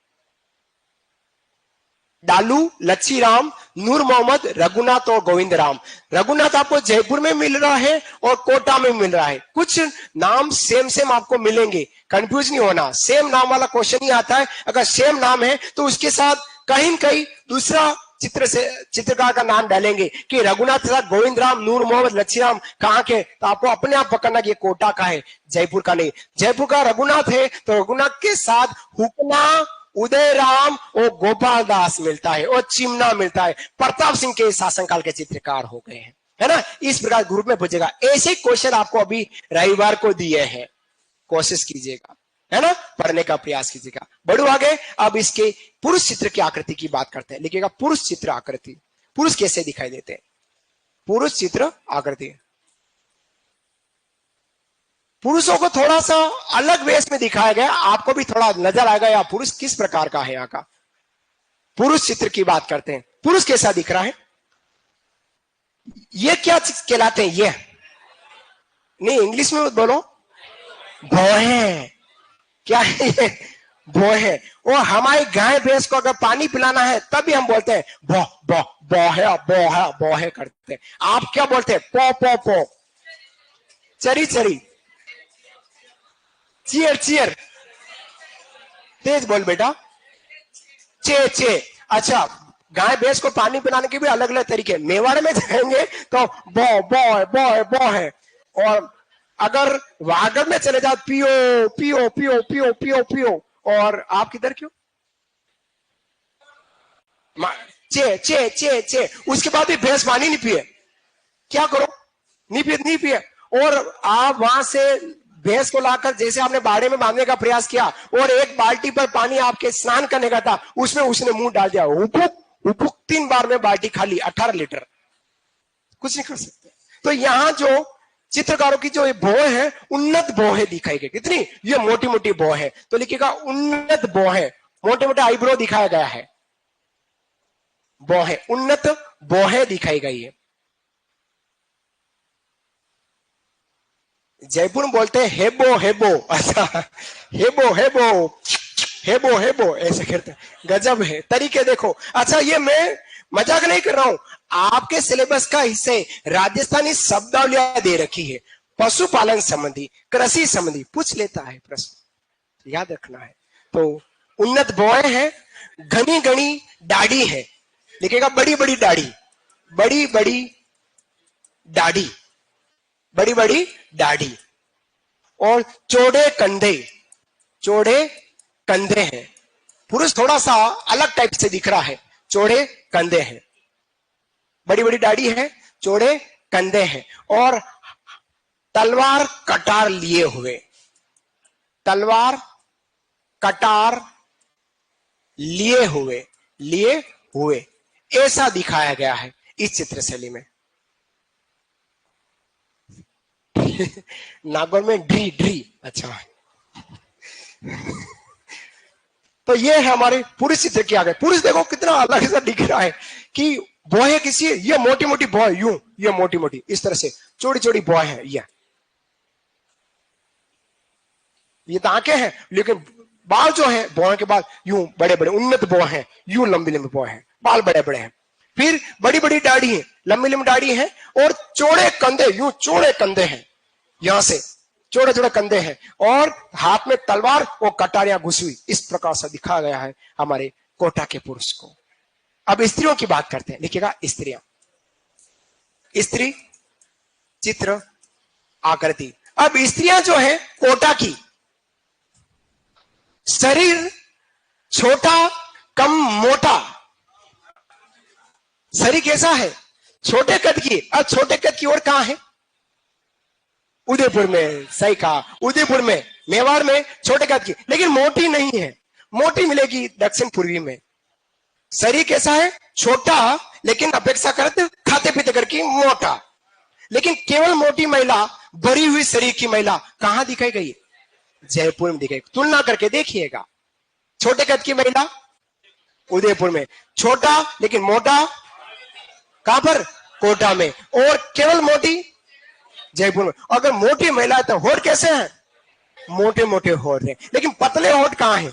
डालू, लच्छी राम, नूर मोहम्मद, रघुनाथ और गोविंद राम। रघुनाथ आपको जयपुर में मिल रहा है और कोटा में मिल रहा है। कुछ नाम सेम सेम आपको मिलेंगे, कंफ्यूज नहीं होना। सेम नाम वाला क्वेश्चन ही आता है। अगर सेम नाम है तो उसके साथ कहीं कहीं दूसरा चित्रकार का नाम डालेंगे कि रघुनाथ के साथ गोविंद राम, नूर मोहम्मद, लच्छी राम कहां के, तो आपको अपने आप पकड़ना कि ये कोटा का है, जयपुर का नहीं। जयपुर का रघुनाथ है तो रघुनाथ के साथ हुकना, उदय राम और गोपाल दास मिलता है, और चिमना मिलता है। प्रताप सिंह के शासनकाल के चित्रकार हो गए हैं, है ना। इस प्रकार ग्रुप में पूछेगा। ऐसे क्वेश्चन आपको अभी रविवार को दिए हैं, कोशिश कीजिएगा, है ना, पढ़ने का प्रयास कीजिएगा। बढ़ो आगे। अब इसके पुरुष चित्र की आकृति की बात करते हैं। लिखिएगा पुरुष चित्र आकृति। पुरुष कैसे दिखाई देते हैं? पुरुष चित्र आकृति। पुरुषों को थोड़ा सा अलग वेश में दिखाया गया, आपको भी थोड़ा नजर आएगा या पुरुष किस प्रकार का है। यहाँ का पुरुष चित्र की बात करते हैं। पुरुष कैसा दिख रहा है? ये क्या कहलाते हैं? ये नहीं, इंग्लिश में बोलो। भौहें। क्या है ये? भौहें। और हमारी गाय भैंस को अगर पानी पिलाना है तभी हम बोलते हैं बो बो बोहे बोहे बोहे करते हैं। आप क्या बोलते हैं? पो पो पो, चरी चरी, चियर चियर। तेज बोल बेटा। चे चे। अच्छा, गाय भैंस को पानी पिलाने के भी अलग अलग तरीके। मेवाड़ में जाएंगे तो बो बो बो बो है, और अगर वागड़ में चले जाओ पियो पियो पियो पियो पियो पियो। और आप किधर क्यों? चे चे चे चे। उसके बाद भी भैंस पानी नहीं पिए, क्या करो? नहीं पिए। और आप वहां से भैंस को लाकर जैसे आपने बाड़े में बांधने का प्रयास किया, और एक बाल्टी पर पानी आपके स्नान करने का था, उसमें उसने मुंह डाल दिया, उपुक उपुक, 3 बार में बाल्टी खाली, 18 लीटर। कुछ नहीं कर सकते। तो यहां जो चित्रकारों की जो भौहें है, उन्नत भौहें दिखाई गई। कितनी? ये मोटी मोटी भौहें। तो लिखिएगा उन्नत भौहें। मोटे मोटे आईब्रो दिखाया गया है, भौहें, उन्नत भौहें दिखाई गई है। जयपुर में बोलते हैं हेबो हेबो। अच्छा, हेबो हेबो हेबो हेबो ऐसे करते हैं। गजब है, तरीके देखो। अच्छा, ये मैं मजाक नहीं कर रहा हूं, आपके सिलेबस का हिस्से राजस्थानी शब्दावलियां दे रखी है, पशुपालन संबंधी, कृषि संबंधी पूछ लेता है प्रश्न, याद रखना है। तो उन्नत भौहें है, घनी घनी दाढ़ी है। लिखेगा बड़ी बड़ी दाढ़ी, बड़ी बड़ी दाढ़ी, बड़ी बड़ी दाढ़ी। और चौड़े कंधे, चौड़े कंधे हैं। पुरुष थोड़ा सा अलग टाइप से दिख रहा है, चौड़े कंधे हैं। बड़ी बड़ी दाढ़ी है, चौड़े कंधे हैं और तलवार कटार लिए हुए, तलवार कटार लिए हुए ऐसा दिखाया गया है इस चित्र शैली में। नागौर में ड्री ड्री, अच्छा। तो ये है हमारे पुरुष चित्र के आगे। पुरुष देखो कितना अलग सा दिख रहा है कि बॉय है किसी, ये मोटी मोटी बॉय यूं, ये मोटी मोटी इस तरह से चौड़ी चौड़ी बॉय है, ये तो आंखें हैं, लेकिन बाल जो है बॉय के बाल यूं बड़े बड़े उन्नत बॉय हैं, यूं लंबी लंबी बॉय हैं, बाल बड़े बड़े हैं। फिर बड़ी बड़ी दाढ़ी है, लंबी लंबी दाढ़ी है और चौड़े कंधे, यूं चौड़े कंधे हैं, यहां से चौड़े चौड़े कंधे हैं और हाथ में तलवार और कटारियां घुसी हुई, इस प्रकार से दिखाया गया है हमारे कोटा के पुरुष को। अब स्त्रियों की बात करते हैं, लिखिएगा स्त्रियां, स्त्री चित्र आकृति। अब स्त्रियां जो है कोटा की, शरीर छोटा कम मोटा, शरीर कैसा है, छोटे कद की। अब छोटे कद की और कहां है, उदयपुर में, सही कहा, उदयपुर में, मेवाड़ में छोटे कद की, लेकिन मोटी नहीं है, मोटी मिलेगी दक्षिण पूर्वी में। शरीर कैसा है, छोटा लेकिन अपेक्षाकृत खाते पीते करके मोटा। लेकिन केवल मोटी महिला, भरी हुई शरीर की महिला कहां दिखाई गई, जयपुर में दिखाई। तुलना करके देखिएगा, छोटे कद की महिला उदयपुर में, छोटा लेकिन मोटा कहां पर, कोटा में, और केवल मोटी जयपुर में। अगर मोटी महिला है तो होठ कैसे हैं, मोटे मोटे होठ है, लेकिन पतले होठ कहां है,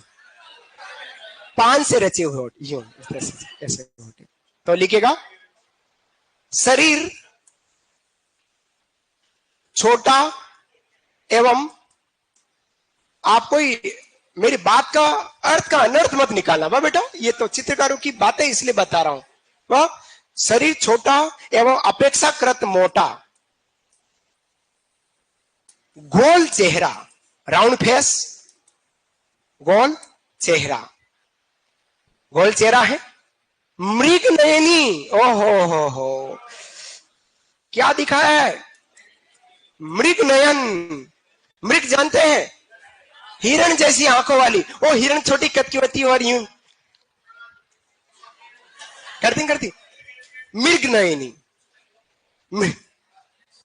पान से रचे हुए होठ, यूं ऐसे होठ। तो लिखिएगा शरीर छोटा एवं, आप कोई मेरी बात का अर्थ का अनर्थ मत निकालना वाह बेटा, ये तो चित्रकारों की बातें इसलिए बता रहा हूं। वाह, शरीर छोटा एवं अपेक्षाकृत मोटा, गोल चेहरा, राउंड फेस, गोल चेहरा, गोल चेहरा है, मृग नयनी, ओहो हो, क्या दिखाया है, मृग नयन। मृग जानते हैं, हिरण जैसी आंखों वाली, वो हिरण छोटी कद की होती है और यूं करती, मृग नयनी।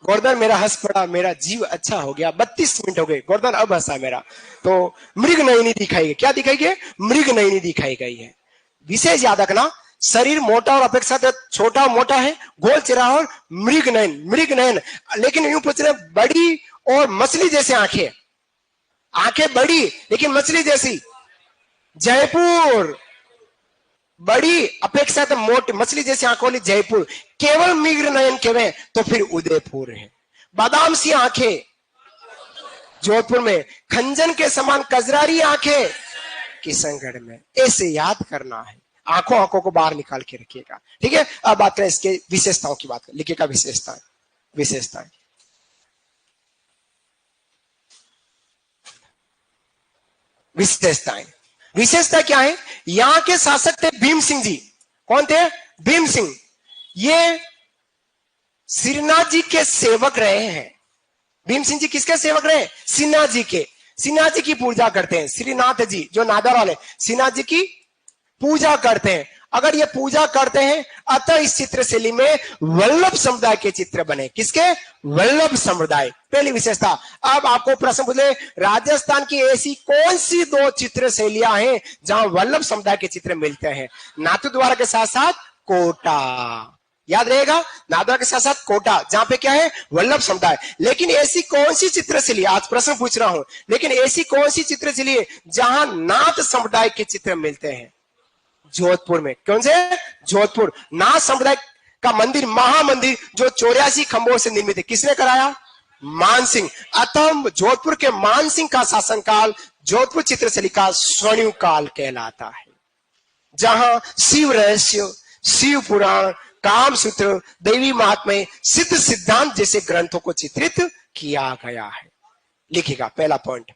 गोर्धन मेरा हंस पड़ा, मेरा जीव अच्छा हो गया, 32 मिनट हो गए, गोर्धन अब हंसा मेरा। तो मृग नयनी दिखाई गई, क्या दिखाई गई, मृग नयनी दिखाई गई है। विशेष याद रखना, शरीर मोटा और अपेक्षाकृत छोटा मोटा है, गोल चेहरा और मृग नयन, मृग नयन। लेकिन यूं पूछ रहे, बड़ी और मछली जैसे आंखें, आंखें बड़ी लेकिन मछली जैसी, जयपुर। बड़ी अपेक्षा तो मोटी मछली जैसी आंखों वाली जयपुर। केवल मृग नयन केवे तो फिर उदयपुर है। बादाम सी आंखें जोधपुर में, खंजन के समान कजरारी आंखें किशनगढ़ में। ऐसे याद करना है, आंखों को बाहर निकाल के रखिएगा, ठीक है। अब बात करें इसके विशेषताओं की, बात करें, लिखिएगा विशेषताएं, विशेषताएं। विशेषताएं, विशेषता क्या है, यहां के शासक थे भीम सिंह जी। कौन थे, भीम सिंह। ये श्रीनाथ जी के सेवक रहे हैं। भीम सिंह जी किसके सेवक रहे, श्रीनाथ जी के। श्रीनाथ जी की पूजा करते हैं, श्रीनाथ जी जो नादर वाले, श्रीनाथ जी की पूजा करते हैं। अगर ये पूजा करते हैं, अतः इस चित्र शैली में वल्लभ समुदाय के चित्र बने। किसके, वल्लभ समुदाय, पहली विशेषता। अब आपको प्रश्न पूछे, राजस्थान की ऐसी कौन सी 2 चित्र शैलियां हैं जहां वल्लभ समुदाय के चित्र मिलते हैं, नाथद्वारा के साथ साथ कोटा, याद रहेगा, नाथद्वारा के साथ साथ कोटा, जहां पे क्या है, वल्लभ समुदाय। लेकिन ऐसी कौन सी चित्र शैली, आज प्रश्न पूछ रहा हूं, लेकिन ऐसी कौन सी चित्र शैली है जहां नाथ समुदाय के चित्र मिलते हैं, जोधपुर में। कौन से, जोधपुर। नाथ समुदाय का मंदिर, महामंदिर, जो 84 खंभों से निर्मित है, किसने कराया, मानसिंह। अतः जोधपुर के मानसिंह का शासनकाल जोधपुर चित्रशैली का स्वर्णिम काल कहलाता है, जहां शिव रहस्य, शिव पुराण, काम सूत्र, दैवी महात्म्य, सिद्ध सिद्धांत जैसे ग्रंथों को चित्रित किया गया है। लिखिएगा पहला पॉइंट,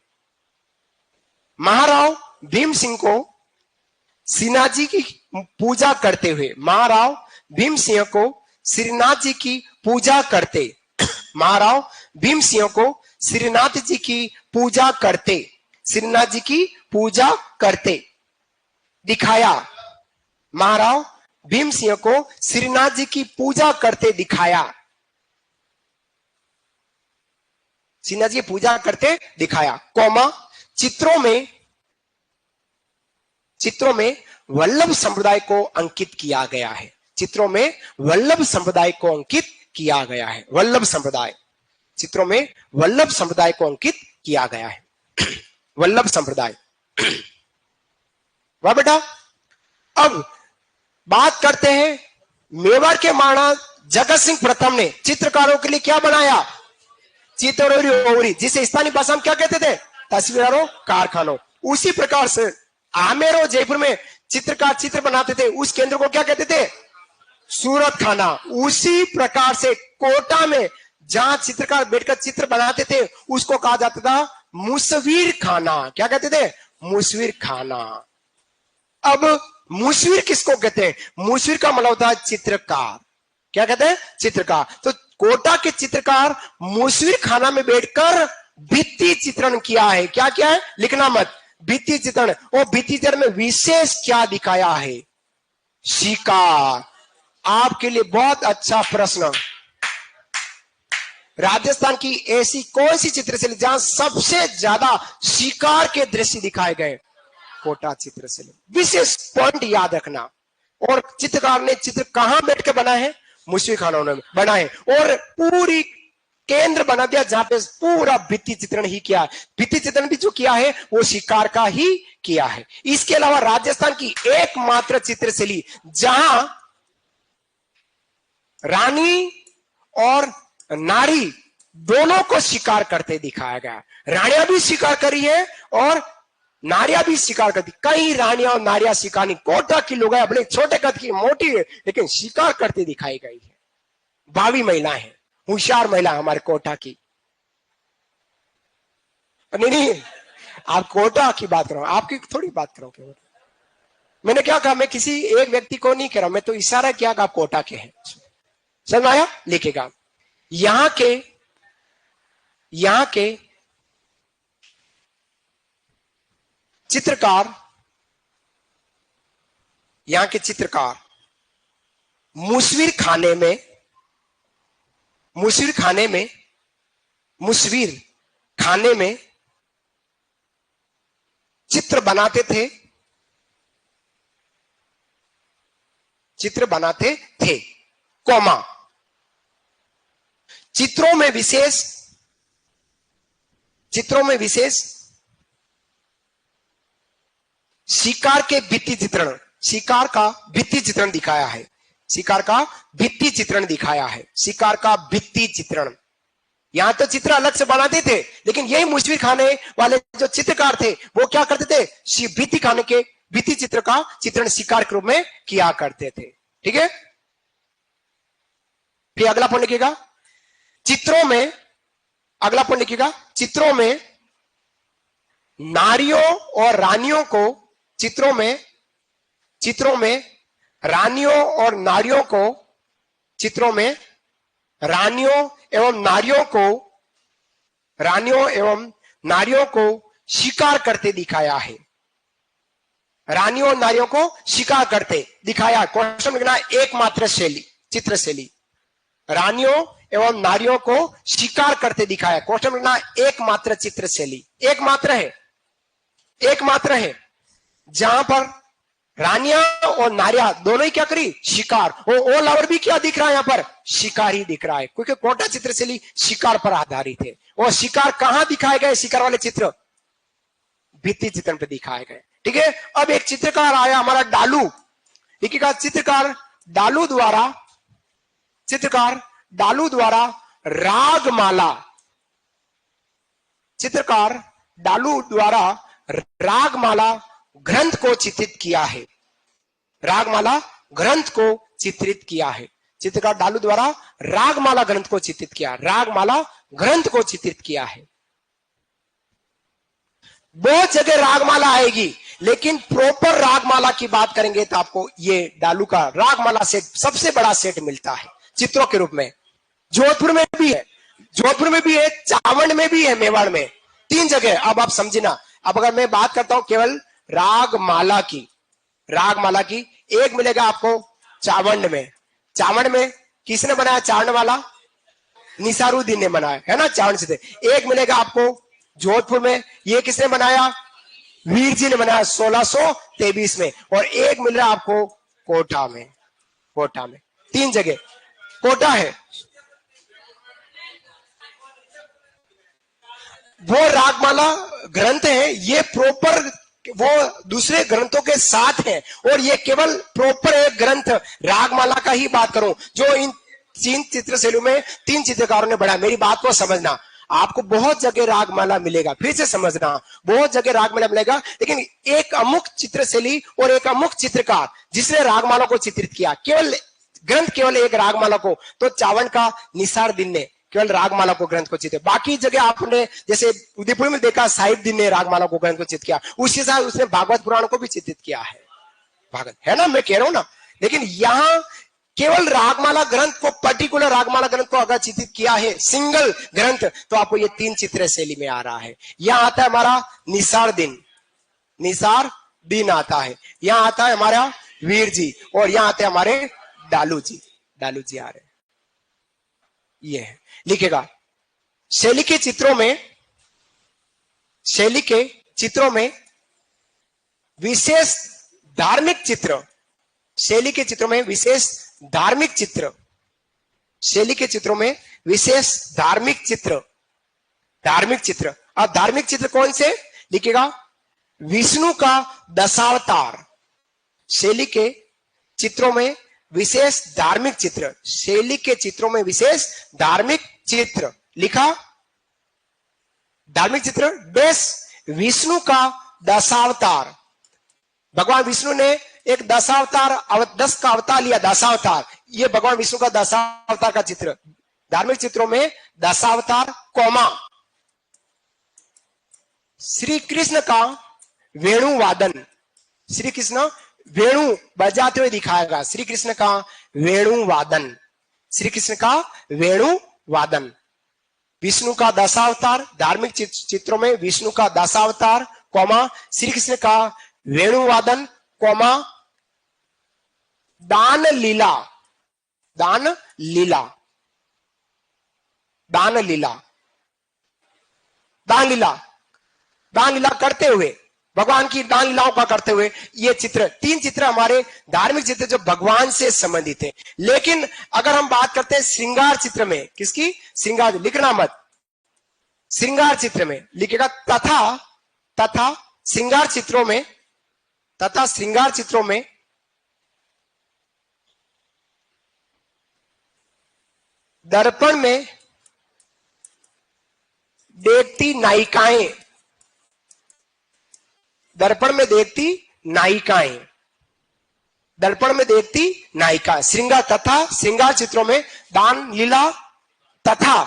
महाराव भीम सिंह को श्रीनाथ जी की पूजा करते हुए, महाराव भीम सिंह को श्रीनाथ जी की पूजा करते। महाराव भीम सिंह को श्रीनाथ जी की पूजा करते, श्रीनाथ जी की पूजा करते दिखाया। महाराव भीम सिंह को श्रीनाथ जी की पूजा करते दिखाया, श्रीनाथ जी की पूजा करते दिखाया। कौमा चित्रों में वल्लभ संप्रदाय को अंकित किया गया है। चित्रों में वल्लभ संप्रदाय को अंकित किया गया है। वल्लभ संप्रदाय, चित्रों में वल्लभ संप्रदाय को अंकित किया गया है। वल्लभ संप्रदाय। वाह बेटा। अब बात करते हैं मेवाड़ के महाराणा जगत सिंह प्रथम ने चित्रकारों के लिए क्या बनाया? चित्रोरी ओवरी, जिसे स्थानीय भाषा में क्या कहते थे? तस्वीरों कारखानों। उसी प्रकार से आमेर और जयपुर में चित्रकार चित्र बनाते थे, उस केंद्र को क्या कहते थे? सूरत खाना। उसी प्रकार से कोटा में जहां चित्रकार बैठकर चित्र बनाते थे उसको कहा जाता था मुसविर खाना। क्या कहते थे? मुसविर खाना। अब मुसविर किसको कहते हैं? मुसविर का मतलब होता है चित्रकार। क्या कहते हैं? चित्रकार। तो कोटा के चित्रकार मुसविर खाना में बैठकर भित्ति चित्रण किया है। क्या क्या है? लिखना मत। भित्ति चित्रण। और भित्ति चित्रण में विशेष क्या दिखाया है? शिकार। आपके लिए बहुत अच्छा प्रश्न। राजस्थान की ऐसी कौन सी चित्रशैली जहां सबसे ज्यादा शिकार के दृश्य दिखाए गए? कोटा चित्रशैली। विशेष पॉइंट याद रखना। और चित्रकार ने चित्र कहां बैठ के बनाए हैं? मुसविर खानों में बनाए। और पूरी केंद्र बना दिया जहां पे पूरा भित्ति चित्रण ही किया है। भित्ति चित्रण भी जो किया है वो शिकार का ही किया है। इसके अलावा राजस्थान की एकमात्र चित्रशैली जहां रानी और नारी दोनों को शिकार करते दिखाया गया। रानियां भी शिकार करी है और नारियां भी शिकार करती। कई रानियां और नारियां शिकार नहीं। कोटा की लोग अपने छोटे कद की, मोटी है, लेकिन शिकार करते दिखाई गई है। भावी महिला है, होशियार महिला हमारे कोटा की। नहीं, आप कोटा की बात करो, आपकी थोड़ी बात करो। मैंने क्या कहा? मैं किसी एक व्यक्ति को नहीं कह रहा, मैं तो इशारा किया कि आप कोटा के हैं। समझ आया? लिखेगा। यहां के चित्रकार, यहां के चित्रकार मुसविर खाने में चित्र बनाते थे। कौमा चित्रों में विशेष शिकार के भित्ति चित्रण, शिकार का भित्ति चित्रण दिखाया है। शिकार का भित्ति चित्रण दिखाया है। शिकार का भित्ति चित्रण। यहां तो चित्र अलग से बनाते थे, लेकिन यही मुसविर खाने वाले जो चित्रकार थे वो क्या करते थे? भित्ति खाने के भित्ति चित्र का चित्रण शिकार के रूप में किया करते थे। ठीक है। फिर अगला पॉइंट लिखिएगा। अगला पॉइंट लिखिएगा। चित्रों में नारियों और रानियों को, चित्रों में रानियों और नारियों को, चित्रों में रानियों एवं नारियों को शिकार करते दिखाया है। रानियों और नारियों को शिकार करते दिखाया। क्वेश्चन लिखना एकमात्र शैली, चित्रशैली। रानियों एवं नारियों को शिकार करते दिखाया। क्वेश्चन लिखना एकमात्र चित्रशैली। एकमात्र है जहां पर रानियां और नारियां दोनों ही क्या करी? शिकार। और ऑल ओवर भी क्या दिख रहा है? यहां पर शिकार ही दिख रहा है, क्योंकि कोटा चित्रशैली शिकार पर आधारित है। और शिकार कहां दिखाए गए? शिकार वाले चित्र भित्ति चित्रण पर दिखाए गए। ठीक है। अब एक चित्रकार आया हमारा डालू। देखिएगा, चित्रकार डालू द्वारा रागमाला ग्रंथ को चित्रित किया है। रागमाला ग्रंथ को चित्रित किया है। चित्रकार डालू द्वारा रागमाला ग्रंथ को चित्रित किया। रागमाला ग्रंथ को चित्रित किया है। बहुत जगह रागमाला आएगी, लेकिन प्रॉपर रागमाला की बात करेंगे तो आपको ये डालू का रागमाला सेट सबसे बड़ा सेट मिलता है। चित्रों के रूप में। जोधपुर में भी है, जोधपुर में भी है, चावंड में भी है, मेवाड़ में, 3 जगह। अब आप समझना, अब अगर मैं बात करता हूं केवल रागमाला की, रागमाला की, एक मिलेगा आपको चावंड में। चावंड में किसने बनाया चावंड वाला? निसारुद्दीन ने बनाया है ना, चावंड से। एक मिलेगा आपको जोधपुर में, ये किसने बनाया? वीर जी ने बनाया 1623 में। और एक मिल रहा है आपको कोटा में, कोटा में, 3 जगह कोटा है। वो रागमाला ग्रंथ है, ये प्रॉपर वो दूसरे ग्रंथों के साथ है, और ये केवल प्रॉपर एक ग्रंथ रागमाला का ही बात करूं जो इन 3 चित्रशैलियों में 3 चित्रकारों ने बनाया। मेरी बात को समझना, आपको बहुत जगह रागमाला मिलेगा, फिर से समझना, बहुत जगह रागमाला मिलेगा, लेकिन एक अमुक चित्रशैली और एक अमुक चित्रकार जिसने रागमाला को चित्रित किया, केवल ग्रंथ केवल एक रागमाला को, तो चावंड का निसारुद्दीन ने केवल रागमाला को ग्रंथ को चित्रित। बाकी जगह आपने जैसे उदयपुर में देखा साहिबदीन ने रागमाला को ग्रंथ को चित्रित किया, उसी साथ उसने भागवत पुराण को भी चित्रित किया है, भागवत है ना, मैं कह रहा हूं ना। लेकिन यहां केवल रागमाला ग्रंथ को, पर्टिकुलर रागमाला ग्रंथ को अगर चित्रित किया है, सिंगल ग्रंथ, तो आपको ये 3 चित्र शैली में आ रहा है। यहां आता है हमारा निसारुद्दीन, निसारुद्दीन आता है, यहां आता है हमारा वीर जी, और यहां आते हैं हमारे डालू जी, डालू जी आ रहे हैं। ये है, लिखेगा शैली के चित्रों में, शैली के चित्रों में विशेष धार्मिक चित्र, शैली के चित्रों में विशेष धार्मिक चित्र, शैली के चित्रों में विशेष धार्मिक चित्र, धार्मिक चित्र। अब धार्मिक चित्र कौन से? लिखेगा विष्णु का दशावतार, शैली के चित्रों में विशेष धार्मिक चित्र, शैली के चित्रों में विशेष धार्मिक चित्र। लिखा धार्मिक चित्र देश विष्णु का दशावतार, भगवान विष्णु ने एक दशावतार, 10 का अवतार लिया, दशावतार, ये भगवान विष्णु का दशावतार का चित्र। धार्मिक चित्रों में दशावतार, कौमा श्री कृष्ण का वेणु वादन, श्री कृष्ण वेणु बजाते हुए दिखाएगा, श्री कृष्ण का वेणु वादन, श्री कृष्ण का वेणु वादन। विष्णु का दशावतार, धार्मिक चित्रों में विष्णु का दशावतार, कौमा श्री कृष्ण का वेणु वादन, कौमा दान लीला, दान लीला, दान लीला, दान लीला, दान लीला करते हुए, भगवान की दान लीलाओं का करते हुए ये चित्र, 3 चित्र हमारे धार्मिक चित्र जो भगवान से संबंधित है। लेकिन अगर हम बात करते हैं श्रृंगार चित्र में, किसकी? श्रृंगार, लिखना मत, श्रृंगार चित्र में लिखेगा तथा, तथा श्रृंगार चित्रों में, तथा श्रृंगार चित्रों में दर्पण में देखती नायिकाएं, दर्पण में देखती नायिकाएं, दर्पण में देखती नायिका, श्रृंगार तथा श्रृंगार चित्रों में दान लीला तथा,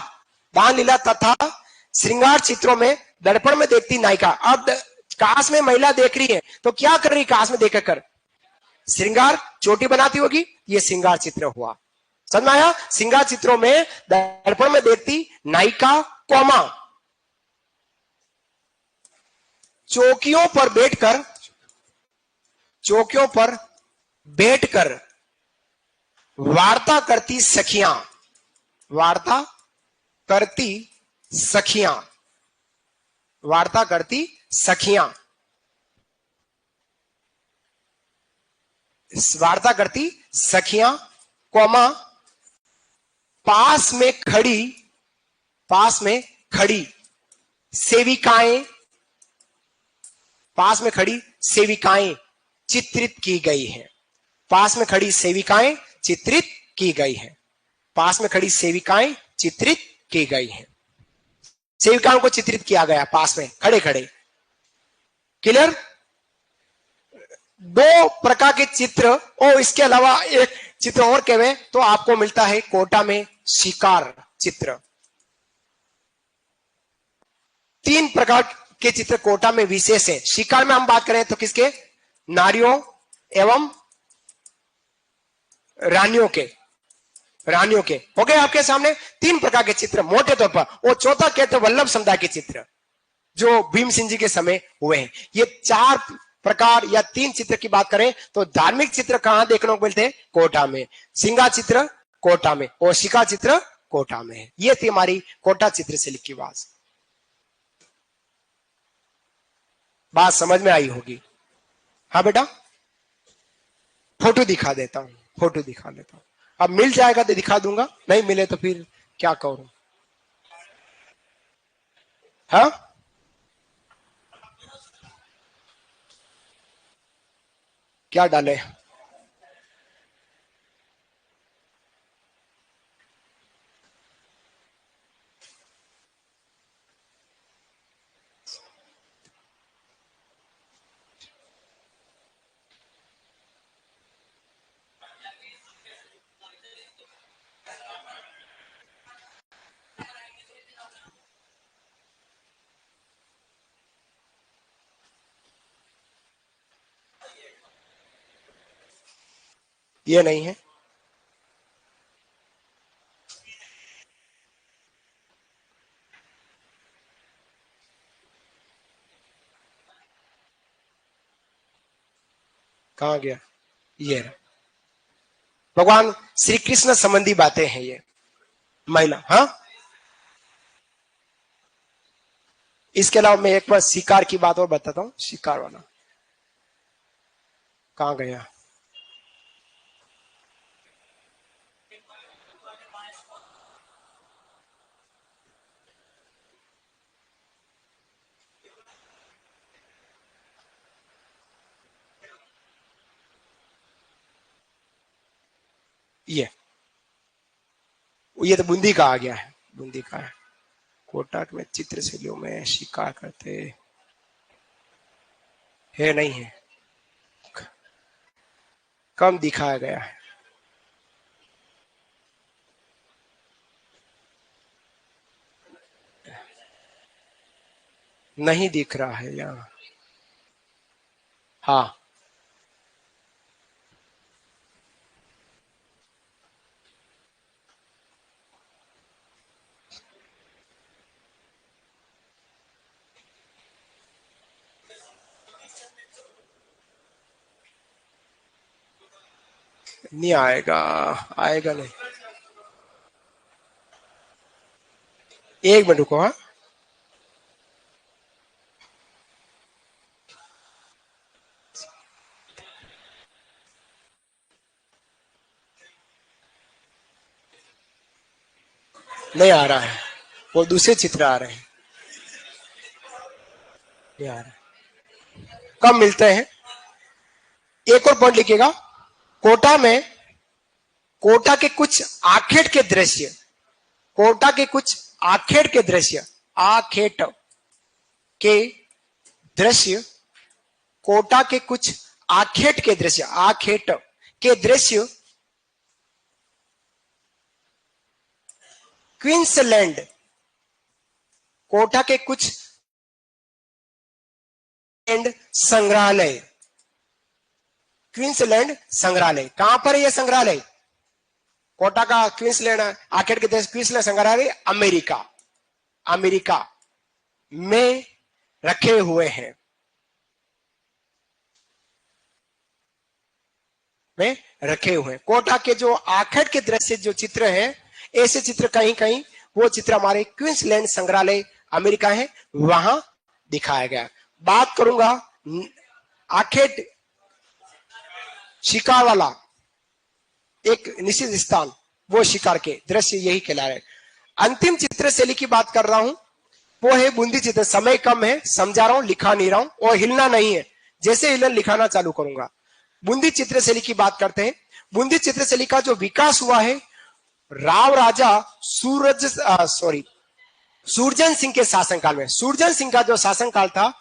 दान लीला तथा श्रृंगार चित्रों में दर्पण में देखती नायिका। अब काश में महिला देख रही है तो क्या कर रही? काश में देख कर श्रृंगार चोटी बनाती होगी, ये श्रृंगार चित्र हुआ, समझ में आया? श्रृंगार चित्रों में दर्पण में देखती नायिका, कौमा चौकियों पर बैठकर, चौकियों पर बैठकर वार्ता करती सखियां, वार्ता करती सखियां, वार्ता करती सखियां, वार्ता करती सखियां, कौमा पास में खड़ी, पास में खड़ी सेविकाएं, पास में खड़ी सेविकाएं चित्रित की गई है, पास में खड़ी सेविकाएं चित्रित की गई है, पास में खड़ी सेविकाएं चित्रित की गई है, सेविकाओं को चित्रित किया गया पास में खड़े खड़े। क्लियर? 2 प्रकार के चित्र, और इसके अलावा एक चित्र और कहें तो आपको मिलता है कोटा में शिकार चित्र। 3 प्रकार के चित्र कोटा में विशेष है। शिकार में हम बात करें तो किसके? नारियों एवं रानियों के, रानियों के। हो गए आपके सामने 3 प्रकार के चित्र मोटे तौर पर। और चौथा कहते वल्लभ समुदाय के चित्र जो भीम सिंह जी के समय हुए हैं। ये 4 प्रकार या 3 चित्र की बात करें तो धार्मिक चित्र कहां देखने को मिलते हैं? कोटा में। सिंगा चित्र कोटा में और शिका चित्र कोटा में है। ये थी हमारी कोटा चित्रशैली की बात समझ में आई होगी। हाँ बेटा, फोटो दिखा देता हूं, फोटो दिखा देता हूं। अब मिल जाएगा तो दिखा दूंगा, नहीं मिले तो फिर क्या करूं। हाँ, क्या डाले? ये नहीं है। कहां गया? ये रहा। भगवान श्री कृष्ण संबंधी बातें हैं ये। महिला, हाँ। इसके अलावा मैं एक बार शिकार की बात और बताता हूं। शिकार वाला कहां गया? ये तो बूंदी का आ गया है। बूंदी का है। कोटा में चित्रशैलियों में शिकार करते है, नहीं है, कम दिखाया गया है। नहीं दिख रहा है यहाँ। हाँ, नहीं आएगा, आएगा नहीं। 1 मिनट रुको। हाँ, नहीं आ रहा है, वो दूसरे चित्र आ रहे हैं। नहीं आ रहा है। कब मिलते हैं? एक और पॉइंट लिखिएगा। कोटा में कोटा के कुछ आखेट के दृश्य, कोटा के कुछ आखेट के दृश्य, आखेट के दृश्य, कोटा के कुछ आखेट के दृश्य, आखेट के दृश्य क्वींसलैंड, कोटा के कुछ संग्रहालय, क्वींसलैंड संग्रहालय। कहां पर है यह संग्रहालय? कोटा का क्वींसलैंड आखेट के देश क्वींसलैंड संग्रहालय अमेरिका, अमेरिका में रखे हुए हैं, में रखे हुए हैं। कोटा के जो आखेट के दृश्य जो चित्र हैं, ऐसे चित्र कहीं कहीं वो चित्र हमारे क्वींसलैंड संग्रहालय अमेरिका है, वहां दिखाया गया। बात करूंगा आखेट शिकार वाला एक निश्चित स्थान, वो शिकार के दृश्य यही कहला रहे। अंतिम चित्रशैली की बात कर रहा हूं, वो है बूंदी चित्र। समय कम है, समझा रहा हूं, लिखा नहीं रहा हूं और हिलना नहीं है। जैसे हिलन लिखाना चालू करूंगा। बूंदी चित्रशैली की बात करते हैं। बूंदी चित्रशैली का जो विकास हुआ है राव राजा सूरजन सिंह के शासनकाल में। सूरजन सिंह का जो शासनकाल था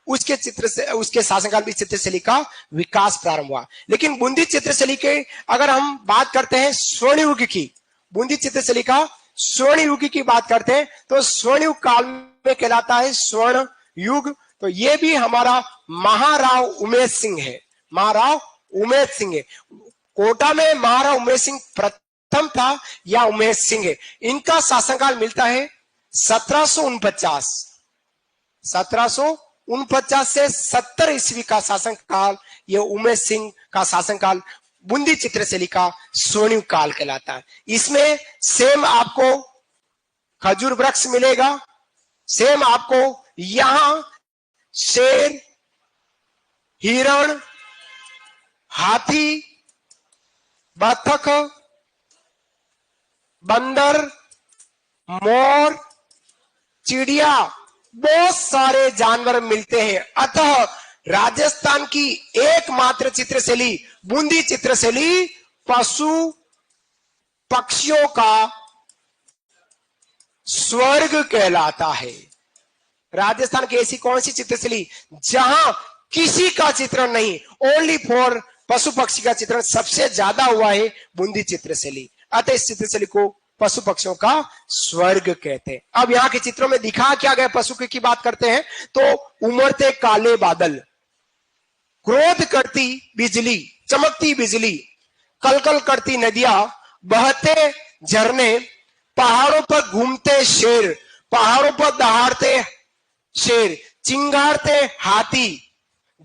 उसके चित्र से, उसके शासनकाल में चित्रशैली का विकास प्रारंभ हुआ। लेकिन बूंदी चित्रशैली के अगर हम बात करते हैं स्वर्ण युग की, बूंदी चित्रशैली का स्वर्ण युग की बात करते हैं तो स्वर्ण युग काल में कहलाता है स्वर्ण युग। तो ये भी हमारा महाराव उमेश सिंह है, महाराव उमेश सिंह है। कोटा में महाराव उमेश सिंह प्रथम था या उमेश सिंह है। इनका शासनकाल मिलता है 1749 से 70 ईस्वी का शासनकाल। यह उमेश सिंह का शासनकाल बूंदी चित्रशैली का स्वर्णिम काल कहलाता है। इसमें सेम आपको खजूर वृक्ष मिलेगा, सेम आपको यहां शेर, हिरण, हाथी, बतख, बंदर, मोर, चिड़िया, बहुत सारे जानवर मिलते हैं। अतः राजस्थान की एकमात्र चित्रशैली बूंदी चित्रशैली पशु पक्षियों का स्वर्ग कहलाता है। राजस्थान की ऐसी कौन सी चित्रशैली जहां किसी का चित्रण नहीं, ओनली फॉर पशु पक्षी का चित्रण सबसे ज्यादा हुआ है? बूंदी चित्रशैली। अतः इस चित्रशैली को पशु पक्षियों का स्वर्ग कहते हैं। अब यहाँ के चित्रों में दिखा क्या गया, पशु की बात करते हैं तो उमड़ते काले बादल, क्रोध करती बिजली, चमकती बिजली, कलकल करती नदियां, बहते झरने, पहाड़ों पर घूमते शेर, पहाड़ों पर दहाड़ते शेर, चिंगारते हाथी,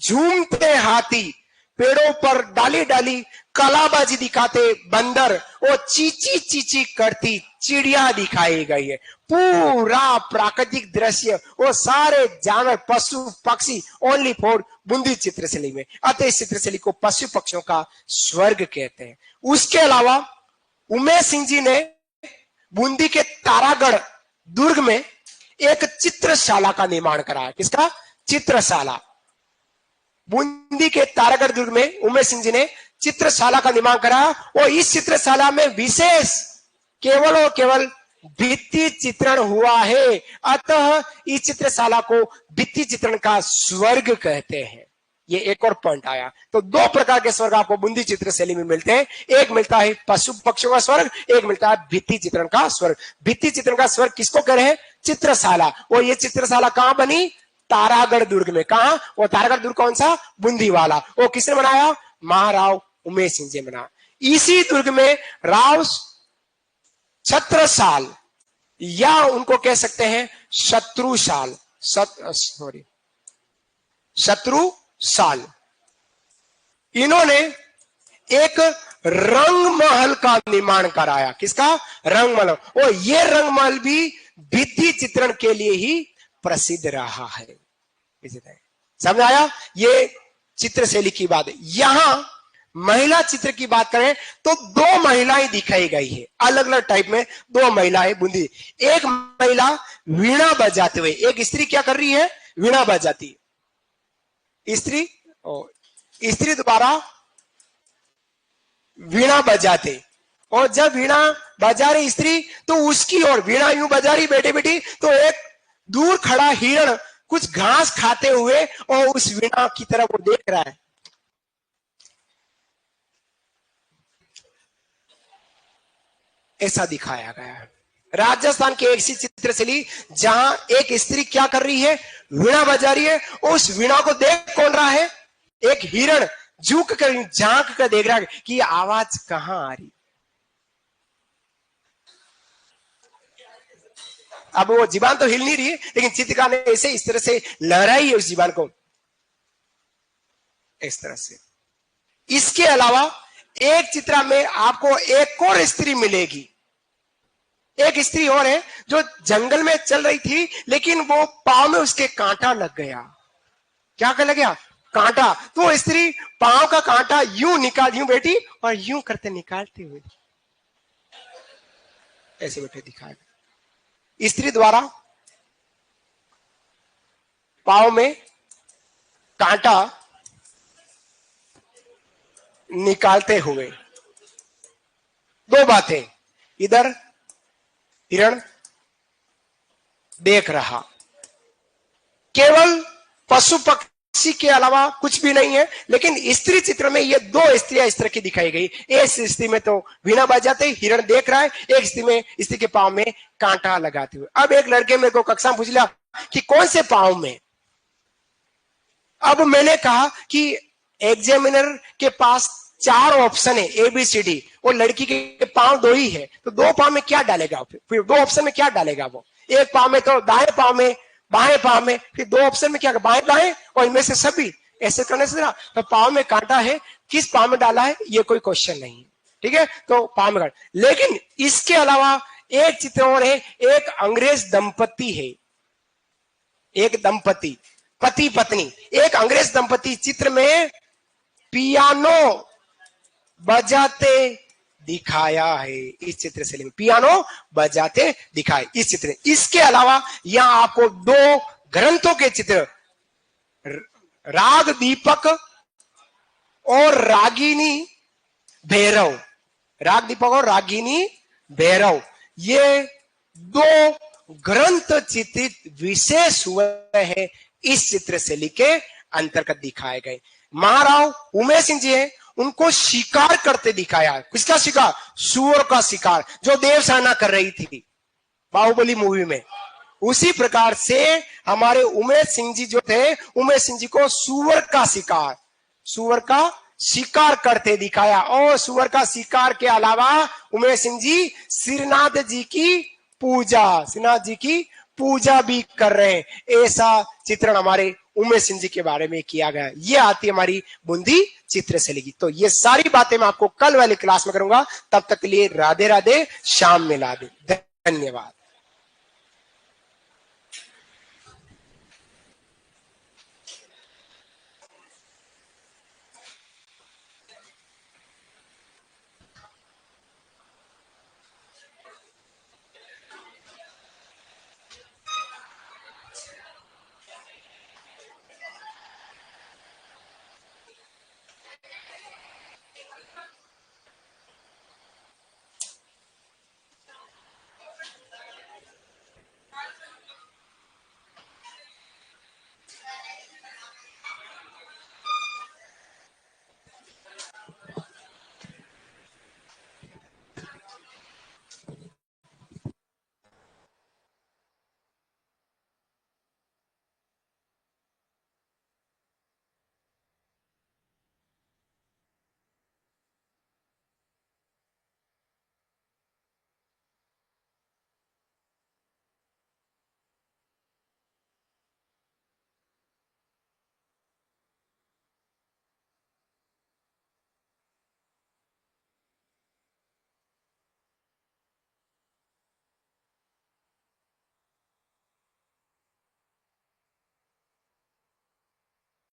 झूमते हाथी, पेड़ों पर डाली डाली कलाबाजी दिखाते बंदर और चीची चीची करती चिड़िया दिखाई गई है। पूरा प्राकृतिक दृश्य वो सारे जानवर पशु पक्षी ओनली फॉर बूंदी चित्रशैली में। अतः इस चित्रशैली को पशु पक्षियों का स्वर्ग कहते हैं। उसके अलावा उमेश सिंह जी ने बूंदी के तारागढ़ दुर्ग में एक चित्रशाला का निर्माण कराया। किसका? चित्रशाला। बूंदी के तारागढ़ दुर्ग में उमेश सिंह जी ने चित्रशाला का निर्माण कराया और इस चित्रशाला में विशेष केवल और केवल भित्ति चित्रण हुआ है। अतः इस चित्रशाला को भित्ति चित्रण का स्वर्ग कहते हैं। ये एक और पॉइंट आया। तो दो प्रकार के स्वर्ग आपको बूंदी चित्रशैली में मिलते हैं। एक मिलता है पशु पक्षियों का स्वर्ग, एक मिलता है भित्ति चित्रण का स्वर्ग। भित्ति चित्रण का स्वर्ग किसको कह रहे हैं? चित्रशाला। और ये चित्रशाला कहां बनी? तारागढ़ दुर्ग में। कहा? वो तारागढ़ दुर्ग कौन सा? बूंदी वाला। वो किसने बनाया? महाराव उमेश सिंह जी बना। इसी दुर्ग में राव छत्रसाल या उनको कह सकते हैं शत्रुसाल, शत्रुसाल, इन्होंने एक रंग महल का निर्माण कराया। किसका? रंग महल। और ये रंग महल भी भित्ति चित्रण के लिए ही प्रसिद्ध रहा है। समझ आया? ये चित्रशैली की बात है। यहां महिला चित्र की बात करें तो दो महिलाएं दिखाई गई है, अलग अलग टाइप में दो महिलाएं बूंदी। एक महिला वीणा बजाते हुए, एक स्त्री क्या कर रही है? वीणा बजाती। स्त्री द्वारा वीणा बजाते, और जब वीणा बजा रही स्त्री तो उसकी ओर वीणा यूं बजा रही बैठे बैठी, तो एक दूर खड़ा हिरण कुछ घास खाते हुए और उस वीणा की तरफ वो देख रहा है। ऐसा दिखाया गया है। राजस्थान की ऐसी चित्रशैली जहां एक स्त्री क्या कर रही है? वीणा बजा रही है। उस वीणा को देख कौन रहा है? एक हिरण झुक कर झांक कर देख रहा है कि आवाज कहां आ रही। अब वो जीवान तो हिल नहीं रही है, लेकिन चित्रकार ने ऐसे इस तरह से लहराई है उस जीवान को, इस तरह से। इसके अलावा एक चित्र में आपको एक और स्त्री मिलेगी। एक स्त्री और है जो जंगल में चल रही थी, लेकिन वो पांव में उसके कांटा लग गया। क्या कर लग गया? कांटा। तो स्त्री पांव का कांटा यूं बैठी और यूं करते निकालते हुए ऐसे बैठे दिखाया। स्त्री द्वारा पांव में कांटा निकालते हुए दो बातें। इधर हिरण देख रहा, केवल पशु पक्षी के अलावा कुछ भी नहीं है। लेकिन स्त्री चित्र में ये दो स्त्रियां इस तरह की दिखाई गई। एक स्त्री में तो वीणा बजाते हिरण देख रहा है, एक स्त्री में स्त्री के पांव में कांटा लगाते हुए। अब एक लड़के मेरे को कक्षा में पूछ लिया कि कौन से पांव में। अब मैंने कहा कि एग्जामिनर के पास 4 ऑप्शन है ABCD, और लड़की के पांव दो ही है, तो दो पांव में क्या डालेगा? फिर दो ऑप्शन में क्या डालेगा वो? एक पांव में तो दाएं पांव में, बाएं पांव में, फिर दो ऑप्शन में क्या, बाएं दाएं, और इनमें से सभी ऐसे करने से ना, तो पांव में कांटा है, किस पांव में डाला है ये कोई क्वेश्चन नहीं है, ठीक है? तो पांव में कांटा। लेकिन इसके अलावा एक चित्र और है, एक अंग्रेज दंपति है, एक दंपति, पति पत्नी, एक अंग्रेज दंपति चित्र में पियानो बजाते दिखाया है, इस चित्र से लेंगे, पियानो बजाते दिखाए इस चित्र। इसके अलावा यहां आपको दो ग्रंथों के चित्र, राग दीपक और रागिनी भैरव, राग दीपक और रागिनी भैरव, ये दो ग्रंथ चित्रित विशेष हुए हैं, इस चित्र से लिखे अंतर्गत दिखाए गए। महाराव उमेश सिंह जी हैं, उनको शिकार करते दिखाया। किसका शिकार? सूअर का शिकार, जो देवसेना कर रही थी बाहुबली मूवी में। उसी प्रकार से हमारे उमेश सिंह जी जो थे, उमेश सिंह जी को सूअर का शिकार, सूअर का शिकार करते दिखाया। और सूअर का शिकार के अलावा उमेश सिंह जी श्रीनाथ जी की पूजा, श्रीनाथ जी की पूजा भी कर रहे हैं। ऐसा चित्रण हमारे उमेश सिंह जी के बारे में किया गया। ये आती है हमारी बूंदी चित्र से लिखी। तो ये सारी बातें मैं आपको कल वाली क्लास में करूंगा। तब तक के लिए राधे राधे, शाम में ला दे। धन्यवाद।